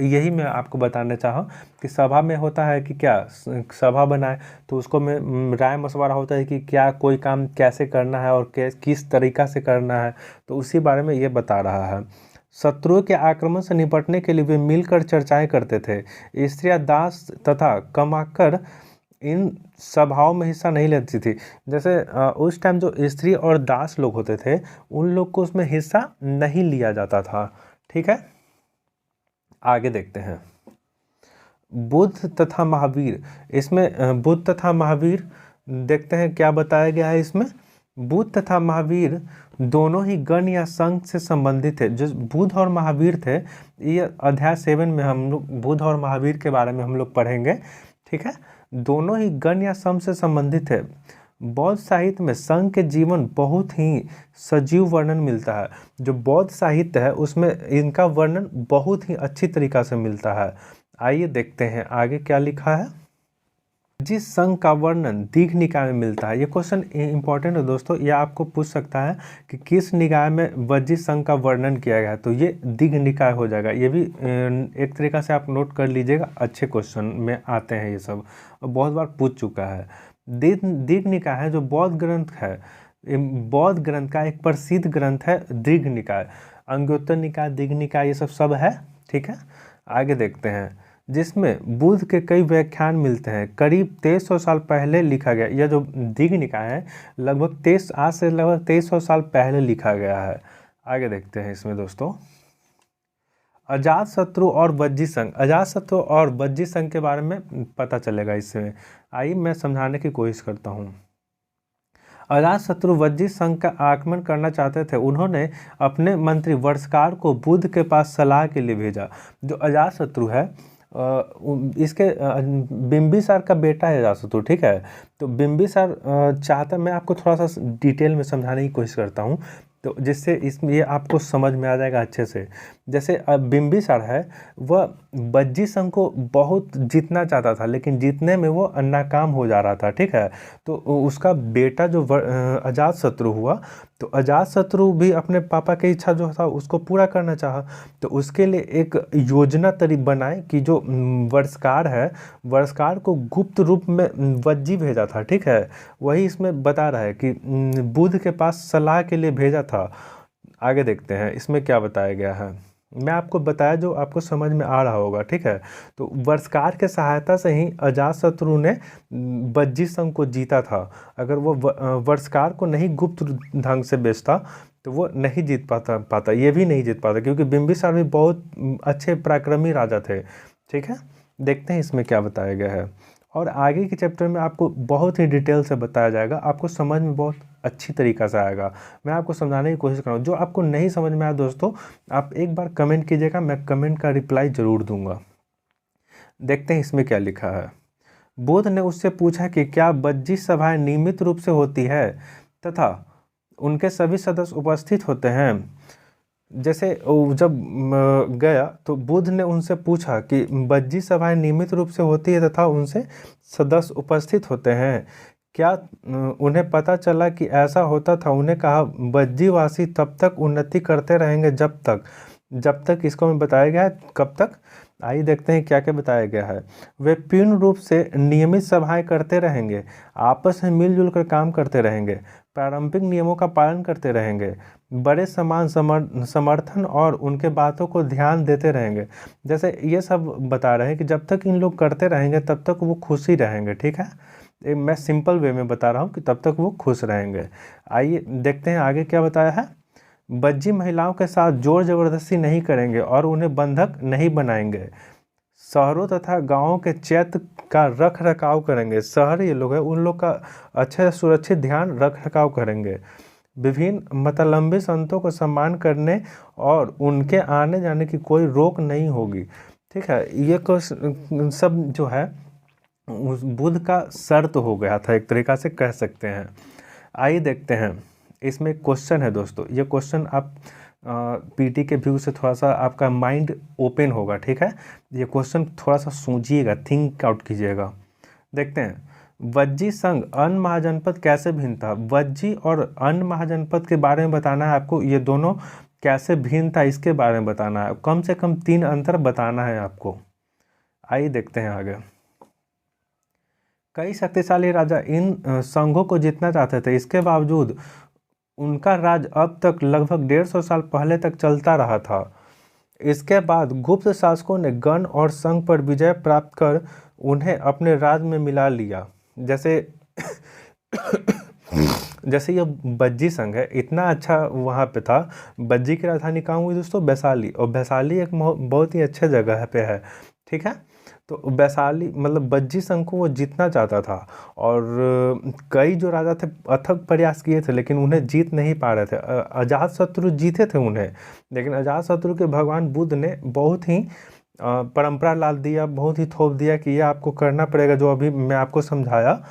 यही मैं आपको बताना चाहा कि सभा में होता है कि क्या सभा बनाए तो उसको में राय मशवरा होता है कि क्या कोई काम कैसे करना है और किस तरीका से करना है, तो उसी बारे में ये बता रहा है। शत्रुओं के आक्रमण से निपटने के लिए वे मिलकर चर्चाएं करते थे। स्त्रियां, दास तथा कमाकर इन सभाओं में हिस्सा नहीं लेती थी। जैसे उस टाइम जो स्त्री और दास लोग होते थे उन लोग को उसमें हिस्सा नहीं लिया जाता था। ठीक है, आगे देखते हैं। बुद्ध तथा महावीर। इसमें बुद्ध तथा महावीर देखते हैं क्या बताया गया है इसमें। बुद्ध तथा महावीर दोनों ही गण या संघ से संबंधित थे। जो बुद्ध और महावीर थे, ये अध्याय 7 में हम लोग बुद्ध और महावीर के बारे में हम लोग पढ़ेंगे। ठीक है, दोनों ही गण या संघ से संबंधित है। बौद्ध साहित्य में संघ के जीवन बहुत ही सजीव वर्णन मिलता है। जो बौद्ध साहित्य है उसमें इनका वर्णन बहुत ही अच्छी तरीक़ा से मिलता है। आइए देखते हैं आगे क्या लिखा है। जिस संघ का वर्णन दीघ निकाय में मिलता है। ये क्वेश्चन इंपॉर्टेंट है दोस्तों, यह आपको पूछ सकता है कि किस निकाय में वज्जी संघ का वर्णन किया गया है, तो ये दीघ निकाय हो जाएगा। ये भी एक तरीक़ा से आप नोट कर लीजिएगा, अच्छे क्वेश्चन में आते हैं ये सब, बहुत बार पूछ चुका है। दीघ निकाय है जो बौद्ध ग्रंथ है, बौद्ध ग्रंथ का एक प्रसिद्ध ग्रंथ है दीघ निकाय। अंग्योत्तर निकाय, दीघ निकाय, ये सब है, ठीक है। आगे देखते हैं, जिसमें बुद्ध के कई व्याख्यान मिलते हैं। करीब 2300 साल पहले लिखा गया। यह जो दीघ निकाय है लगभग आज से लगभग 2300 साल पहले लिखा गया है। आगे देखते हैं इसमें दोस्तों, अजातशत्रु और वज्जी संघ। अजातशत्रु और वज्जी संघ के बारे में पता चलेगा इसमें। आइए मैं समझाने की कोशिश करता हूँ। अजातशत्रु वज्जी संघ का आक्रमण करना चाहते थे। उन्होंने अपने मंत्री वर्षकार को बुद्ध के पास सलाह के लिए भेजा। जो अजातशत्रु है इसके बिंबिसार का बेटा है अजातशत्रु, ठीक है। तो बिंबिसार चाहता, मैं आपको थोड़ा सा डिटेल में समझाने की कोशिश करता हूँ तो जिससे इसमें ये आपको समझ में आ जाएगा अच्छे से। जैसे बिंबिसार है वह वज्जी संघ को बहुत जीतना चाहता था, लेकिन जीतने में वो नाकाम हो जा रहा था, ठीक है। तो उसका बेटा जो अजातशत्रु हुआ, तो अजातशत्रु भी अपने पापा की इच्छा जो था उसको पूरा करना चाहा। तो उसके लिए एक योजना बनाए कि जो वर्षकार है, वर्षकार को गुप्त रूप में वज्जी भेजा था, ठीक है। वही इसमें बता रहा है कि बुद्ध के पास सलाह के लिए भेजा था। आगे देखते हैं इसमें क्या बताया गया है। मैं आपको बताया जो आपको समझ में आ रहा होगा, ठीक है। तो वर्षकार के सहायता से ही अजातशत्रु ने वज्जी संघ को जीता था। अगर वो वर्षकार को नहीं गुप्त ढंग से बेचता तो वो नहीं जीत पाता, ये भी नहीं जीत पाता, क्योंकि बिंबिसार भी बहुत अच्छे पराक्रमी राजा थे, ठीक है। देखते हैं इसमें क्या बताया गया है, और आगे के चैप्टर में आपको बहुत ही डिटेल से बताया जाएगा, आपको समझ में बहुत अच्छी तरीक़ा से आएगा। मैं आपको समझाने की कोशिश कर रहा हूँ। जो आपको नहीं समझ में आया दोस्तों, आप एक बार कमेंट कीजिएगा, मैं कमेंट का रिप्लाई ज़रूर दूंगा। देखते हैं इसमें क्या लिखा है। बुद्ध ने उससे पूछा कि क्या वज्जी सभाएं नियमित रूप से होती है तथा उनके सभी सदस्य उपस्थित होते हैं। जैसे जब गया तो बुद्ध ने उनसे पूछा कि वज्जी सभाएं नियमित रूप से होती है तथा उनसे सदस्य उपस्थित होते हैं, क्या उन्हें पता चला कि ऐसा होता था। उन्हें कहा, वज्जीवासी तब तक उन्नति करते रहेंगे जब तक इसको में बताया गया है, कब तक। आइए देखते हैं क्या क्या बताया गया है। वे पूर्ण रूप से नियमित सभाएं करते रहेंगे, आपस में मिलजुल कर काम करते रहेंगे, पारंपरिक नियमों का पालन करते रहेंगे, बड़े समान समर्थन और उनके बातों को ध्यान देते रहेंगे। जैसे ये सब बता रहे हैं कि जब तक इन लोग करते रहेंगे तब तक वो खुश ही रहेंगे, ठीक है। मैं सिंपल वे में बता रहा हूँ कि तब तक वो खुश रहेंगे। आइए देखते हैं आगे क्या बताया है। वज्जी महिलाओं के साथ जोर जबरदस्ती नहीं करेंगे और उन्हें बंधक नहीं बनाएंगे। शहरों तथा गांवों के चैत्य का रख रखाव करेंगे। शहर ये लोग हैं, उन लोग का अच्छे सुरक्षित ध्यान रख रखाव करेंगे। विभिन्न मतलम्बी संतों को सम्मान करने और उनके आने जाने की कोई रोक नहीं होगी, ठीक है। ये सब जो है बुद्ध का शर्त हो गया था, एक तरीक़ा से कह सकते हैं। आइए देखते हैं इसमें एक क्वेश्चन है दोस्तों। ये क्वेश्चन आप पीटी के व्यू से थोड़ा सा आपका माइंड ओपन होगा, ठीक है। ये क्वेश्चन थोड़ा सा सोचिएगा, थिंक आउट कीजिएगा। देखते हैं, वज्जी संघ अन्य महाजनपद कैसे भिन्न था। वज्जी और अन्य महाजनपद के बारे में बताना है आपको, ये दोनों कैसे भिन्न था इसके बारे में बताना है। कम से कम 3 अंतर बताना है आपको। आइए देखते हैं आगे। कई शक्तिशाली राजा इन संघों को जीतना चाहते थे, इसके बावजूद उनका राज अब तक लगभग 150 साल पहले तक चलता रहा था। इसके बाद गुप्त शासकों ने गण और संघ पर विजय प्राप्त कर उन्हें अपने राज में मिला लिया। जैसे ये वज्जी संघ है, इतना अच्छा वहाँ पे था। वज्जी की राजधानी कहाँ हुई दोस्तों, वैशाली, और वैशाली एक बहुत ही अच्छे जगह पे है, ठीक है। तो वैशाली मतलब वज्जी संघ को वो जीतना चाहता था, और कई जो राजा थे अथक प्रयास किए थे लेकिन उन्हें जीत नहीं पा रहे थे। अजातशत्रु जीते थे उन्हें, लेकिन अजातशत्रु के भगवान बुद्ध ने बहुत ही परंपरा लाद दिया, बहुत ही थोप दिया कि ये आपको करना पड़ेगा, जो अभी मैं आपको समझाया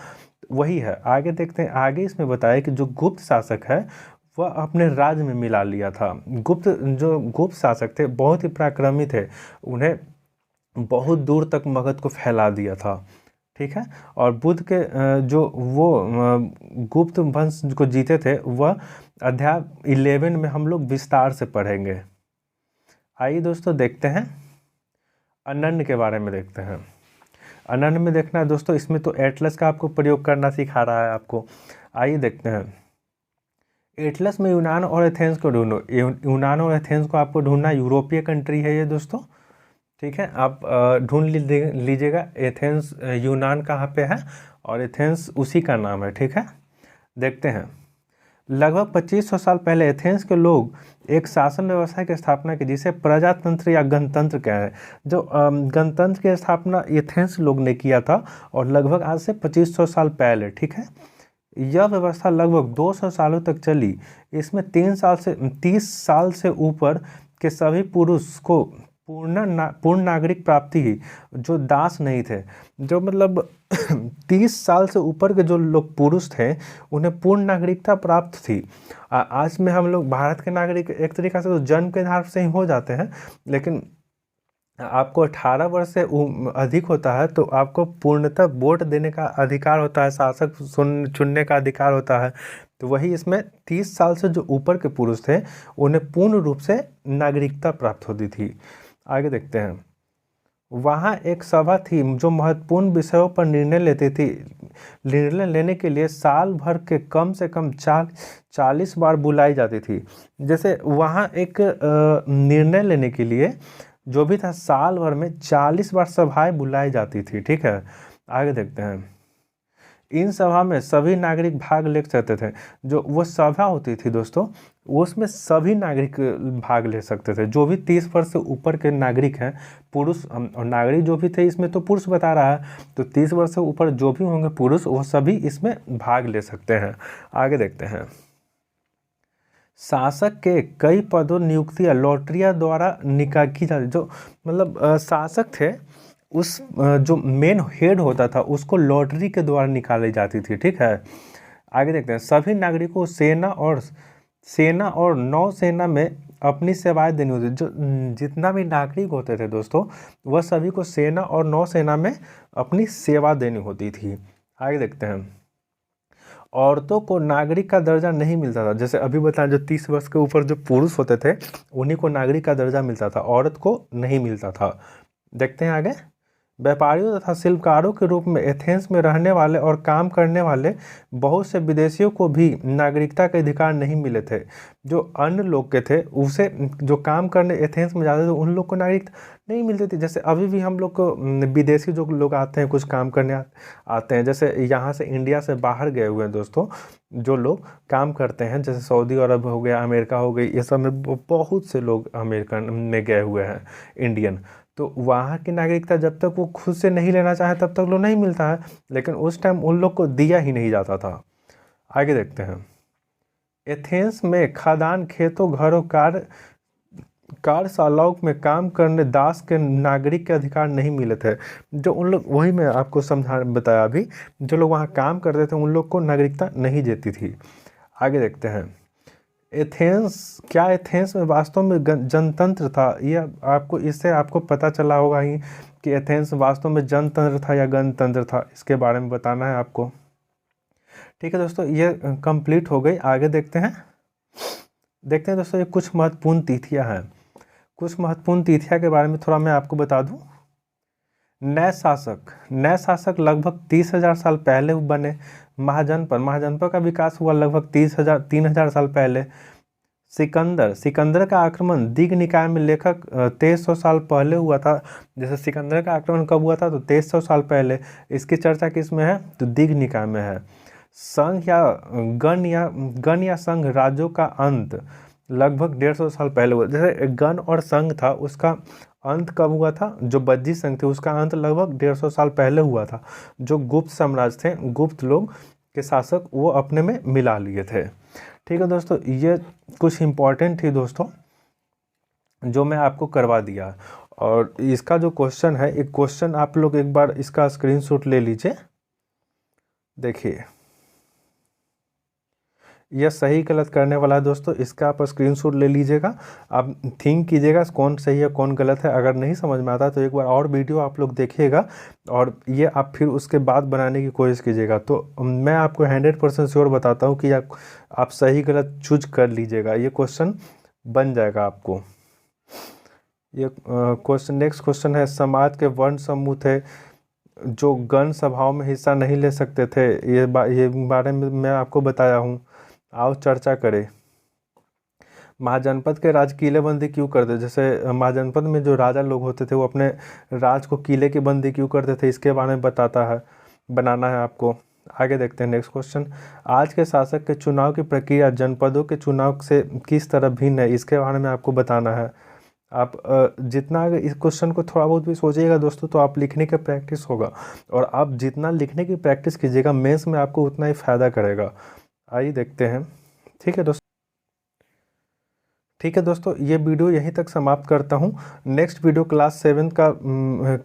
वही है। आगे देखते हैं, आगे इसमें बताया कि जो गुप्त शासक है वह अपने राज्य में मिला लिया था। जो गुप्त शासक थे बहुत ही पराक्रमी थे, उन्हें बहुत दूर तक मगध को फैला दिया था। ठीक है, और बुद्ध के जो वो गुप्त वंश को जीते थे वह अध्याय 11 में हम लोग विस्तार से पढ़ेंगे। आइए दोस्तों देखते हैं, अनन्य के बारे में देखते हैं। अनन्य में देखना है दोस्तों, इसमें तो एटलस का आपको प्रयोग करना सिखा रहा है आपको। आइए देखते हैं, एटलस में यूनान और एथेंस को ढूंढो। यूनान और एथेंस को आपको ढूंढना, यूरोपीय कंट्री है ये दोस्तों। ठीक है, आप ढूंढ लीजिएगा एथेंस, यूनान कहाँ पे है और एथेंस उसी का नाम है। ठीक है, देखते हैं। लगभग 2500 साल पहले एथेंस के लोग एक शासन व्यवस्था की स्थापना की जिसे प्रजातंत्र या गणतंत्र कह रहे हैं। जो गणतंत्र की स्थापना एथेंस लोग ने किया था और लगभग आज से 2500 साल पहले। ठीक है, यह व्यवस्था लगभग 200 सालों तक चली। इसमें 30 साल से ऊपर के सभी पुरुष को पूर्ण नागरिक प्राप्ति ही, जो दास नहीं थे। जो मतलब 30 साल से ऊपर के जो लोग पुरुष थे उन्हें पूर्ण नागरिकता प्राप्त थी। आज में हम लोग भारत के नागरिक एक तरीक़ा से तो जन्म के आधार से ही हो जाते हैं, लेकिन आपको 18 वर्ष से अधिक होता है तो आपको पूर्णतः वोट देने का अधिकार होता है, शासक चुनने का अधिकार होता है। तो वही इसमें 30 साल से जो ऊपर के पुरुष थे उन्हें पूर्ण रूप से नागरिकता प्राप्त होती थी। आगे देखते हैं, वहाँ एक सभा थी जो महत्वपूर्ण विषयों पर निर्णय लेती थी। निर्णय लेने के लिए साल भर के कम से कम 40 बार बुलाई जाती थी। जैसे वहाँ एक निर्णय लेने के लिए जो भी था साल भर में 40 बार सभाएं बुलाई जाती थी। ठीक है, आगे देखते हैं। इन सभा में सभी नागरिक भाग ले सकते थे। जो वो सभा होती थी दोस्तों, उसमें सभी नागरिक भाग ले सकते थे। जो भी 30 वर्ष से ऊपर के नागरिक हैं, पुरुष और नागरिक जो भी थे, इसमें तो पुरुष बता रहा है, तो 30 वर्ष से ऊपर जो भी होंगे पुरुष, वो सभी इसमें भाग ले सकते हैं। आगे देखते हैं, शासक के कई पदों नियुक्तियां लॉटरिया द्वारा निकाल की जाती। जो मतलब शासक थे, उस जो मेन हेड होता था उसको लॉटरी के द्वारा निकाली जाती थी। ठीक है, आगे देखते हैं। सभी नागरिकों को सेना और नौसेना में अपनी सेवाएं देनी होती। जो जितना भी नागरिक होते थे दोस्तों, वह सभी को सेना और नौसेना में अपनी सेवा देनी होती थी। आगे देखते हैं, औरतों को नागरिक का दर्जा नहीं मिलता था। जैसे अभी बताया, जो 30 वर्ष के ऊपर जो पुरुष होते थे उन्हीं को नागरिक का दर्जा मिलता था, औरत को नहीं मिलता था। देखते हैं आगे, व्यापारियों तथा शिल्पकारों के रूप में एथेंस में रहने वाले और काम करने वाले बहुत से विदेशियों को भी नागरिकता के अधिकार नहीं मिले थे। जो अन्य लोग के थे, उसे जो काम करने एथेंस में जाते थे उन लोग को नागरिकता नहीं मिलती थी। जैसे अभी भी हम लोग को विदेशी जो लोग आते हैं, कुछ काम करने आते हैं, जैसे यहाँ से इंडिया से बाहर गए हुए हैं दोस्तों, जो लोग काम करते हैं, जैसे सऊदी अरब हो गया, अमेरिका हो गई, ये सब में बहुत से लोग अमेरिकन में गए हुए हैं इंडियन। तो वहाँ की नागरिकता जब तक वो खुद से नहीं लेना चाहे तब तक लोग नहीं मिलता है, लेकिन उस टाइम उन लोग को दिया ही नहीं जाता था। आगे देखते हैं, एथेंस में खदान, खेतों, घरों, कार्यशालाओं में काम करने दास के नागरिक के अधिकार नहीं मिले थे। जो उन लोग, वही मैं आपको बताया अभी, जो लोग वहाँ काम करते थे उन लोग को नागरिकता नहीं देती थी। आगे देखते हैं, एथेंस में वास्तव में जनतंत्र था? ये आपको, इससे आपको पता चला होगा ही कि एथेंस वास्तव में जनतंत्र था या गणतंत्र था, इसके बारे में बताना है आपको। ठीक है दोस्तों, ये कंप्लीट हो गई। आगे देखते हैं दोस्तों, ये कुछ महत्वपूर्ण तिथियां हैं। कुछ महत्वपूर्ण तिथियां के बारे में थोड़ा मैं आपको बता दूं। नए शासक लगभग 30,000 साल पहले बने। महाजनपद का विकास हुआ लगभग 3,000 साल पहले। सिकंदर का आक्रमण दिग निकाय में लगभग 2300 साल पहले हुआ था। जैसे सिकंदर का आक्रमण कब हुआ था, तो 2300 साल पहले। इसकी चर्चा किस में है, तो दिग निकाय में है। संघ या गण या संघ राज्यों का अंत लगभग 150 साल पहले हुआ। जैसे गण और संघ था, उसका अंत कब हुआ था, जो बज्जी संघ थे उसका अंत लगभग 150 साल पहले हुआ था। जो गुप्त साम्राज्य थे, गुप्त लोग के शासक, वो अपने में मिला लिए थे। ठीक है दोस्तों, ये कुछ इम्पोर्टेंट थी दोस्तों जो मैं आपको करवा दिया। और इसका जो क्वेश्चन है, एक क्वेश्चन आप लोग एक बार इसका स्क्रीनशॉट ले लीजिए। देखिए यह सही गलत करने वाला है दोस्तों, इसका आप स्क्रीनशॉट ले लीजिएगा। आप थिंक कीजिएगा कौन सही है कौन गलत है। अगर नहीं समझ में आता तो एक बार और वीडियो आप लोग देखिएगा और ये आप फिर उसके बाद बनाने की कोशिश कीजिएगा। तो मैं आपको 100% श्योर बताता हूँ कि आप सही गलत चूज कर लीजिएगा, ये क्वेश्चन बन जाएगा आपको। ये क्वेश्चन, नेक्स्ट क्वेश्चन है, समाज के वर्ण समूह थे जो गण सभाओं में हिस्सा नहीं ले सकते थे, ये बारे में मैं आपको बताया हूँ। आओ चर्चा करें। महाजनपद के राज किलेबंदी क्यों करते? जैसे महाजनपद में जो राजा लोग होते थे वो अपने राज को किले की बंदी क्यों करते थे, इसके बारे में बताता है, बनाना है आपको। आगे देखते हैं नेक्स्ट क्वेश्चन। आज के शासक के चुनाव की प्रक्रिया जनपदों के चुनाव से किस तरह भिन्न है, इसके बारे में आपको बताना है। आप जितना अगर इस क्वेश्चन को थोड़ा बहुत भी सोचिएगा दोस्तों तो आप लिखने का प्रैक्टिस होगा, और आप जितना लिखने की प्रैक्टिस कीजिएगा मेंस में आपको उतना ही फ़ायदा करेगा। आइए देखते हैं। ठीक है दोस्तों, ठीक है दोस्तों, ये वीडियो यहीं तक समाप्त करता हूँ। नेक्स्ट वीडियो क्लास 7 का,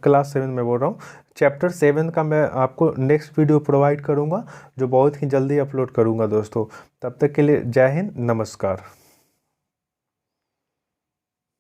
क्लास 7 में बोल रहा हूँ, चैप्टर 7 का मैं आपको नेक्स्ट वीडियो प्रोवाइड करूँगा जो बहुत ही जल्दी अपलोड करूँगा दोस्तों। तब तक के लिए जय हिंद, नमस्कार।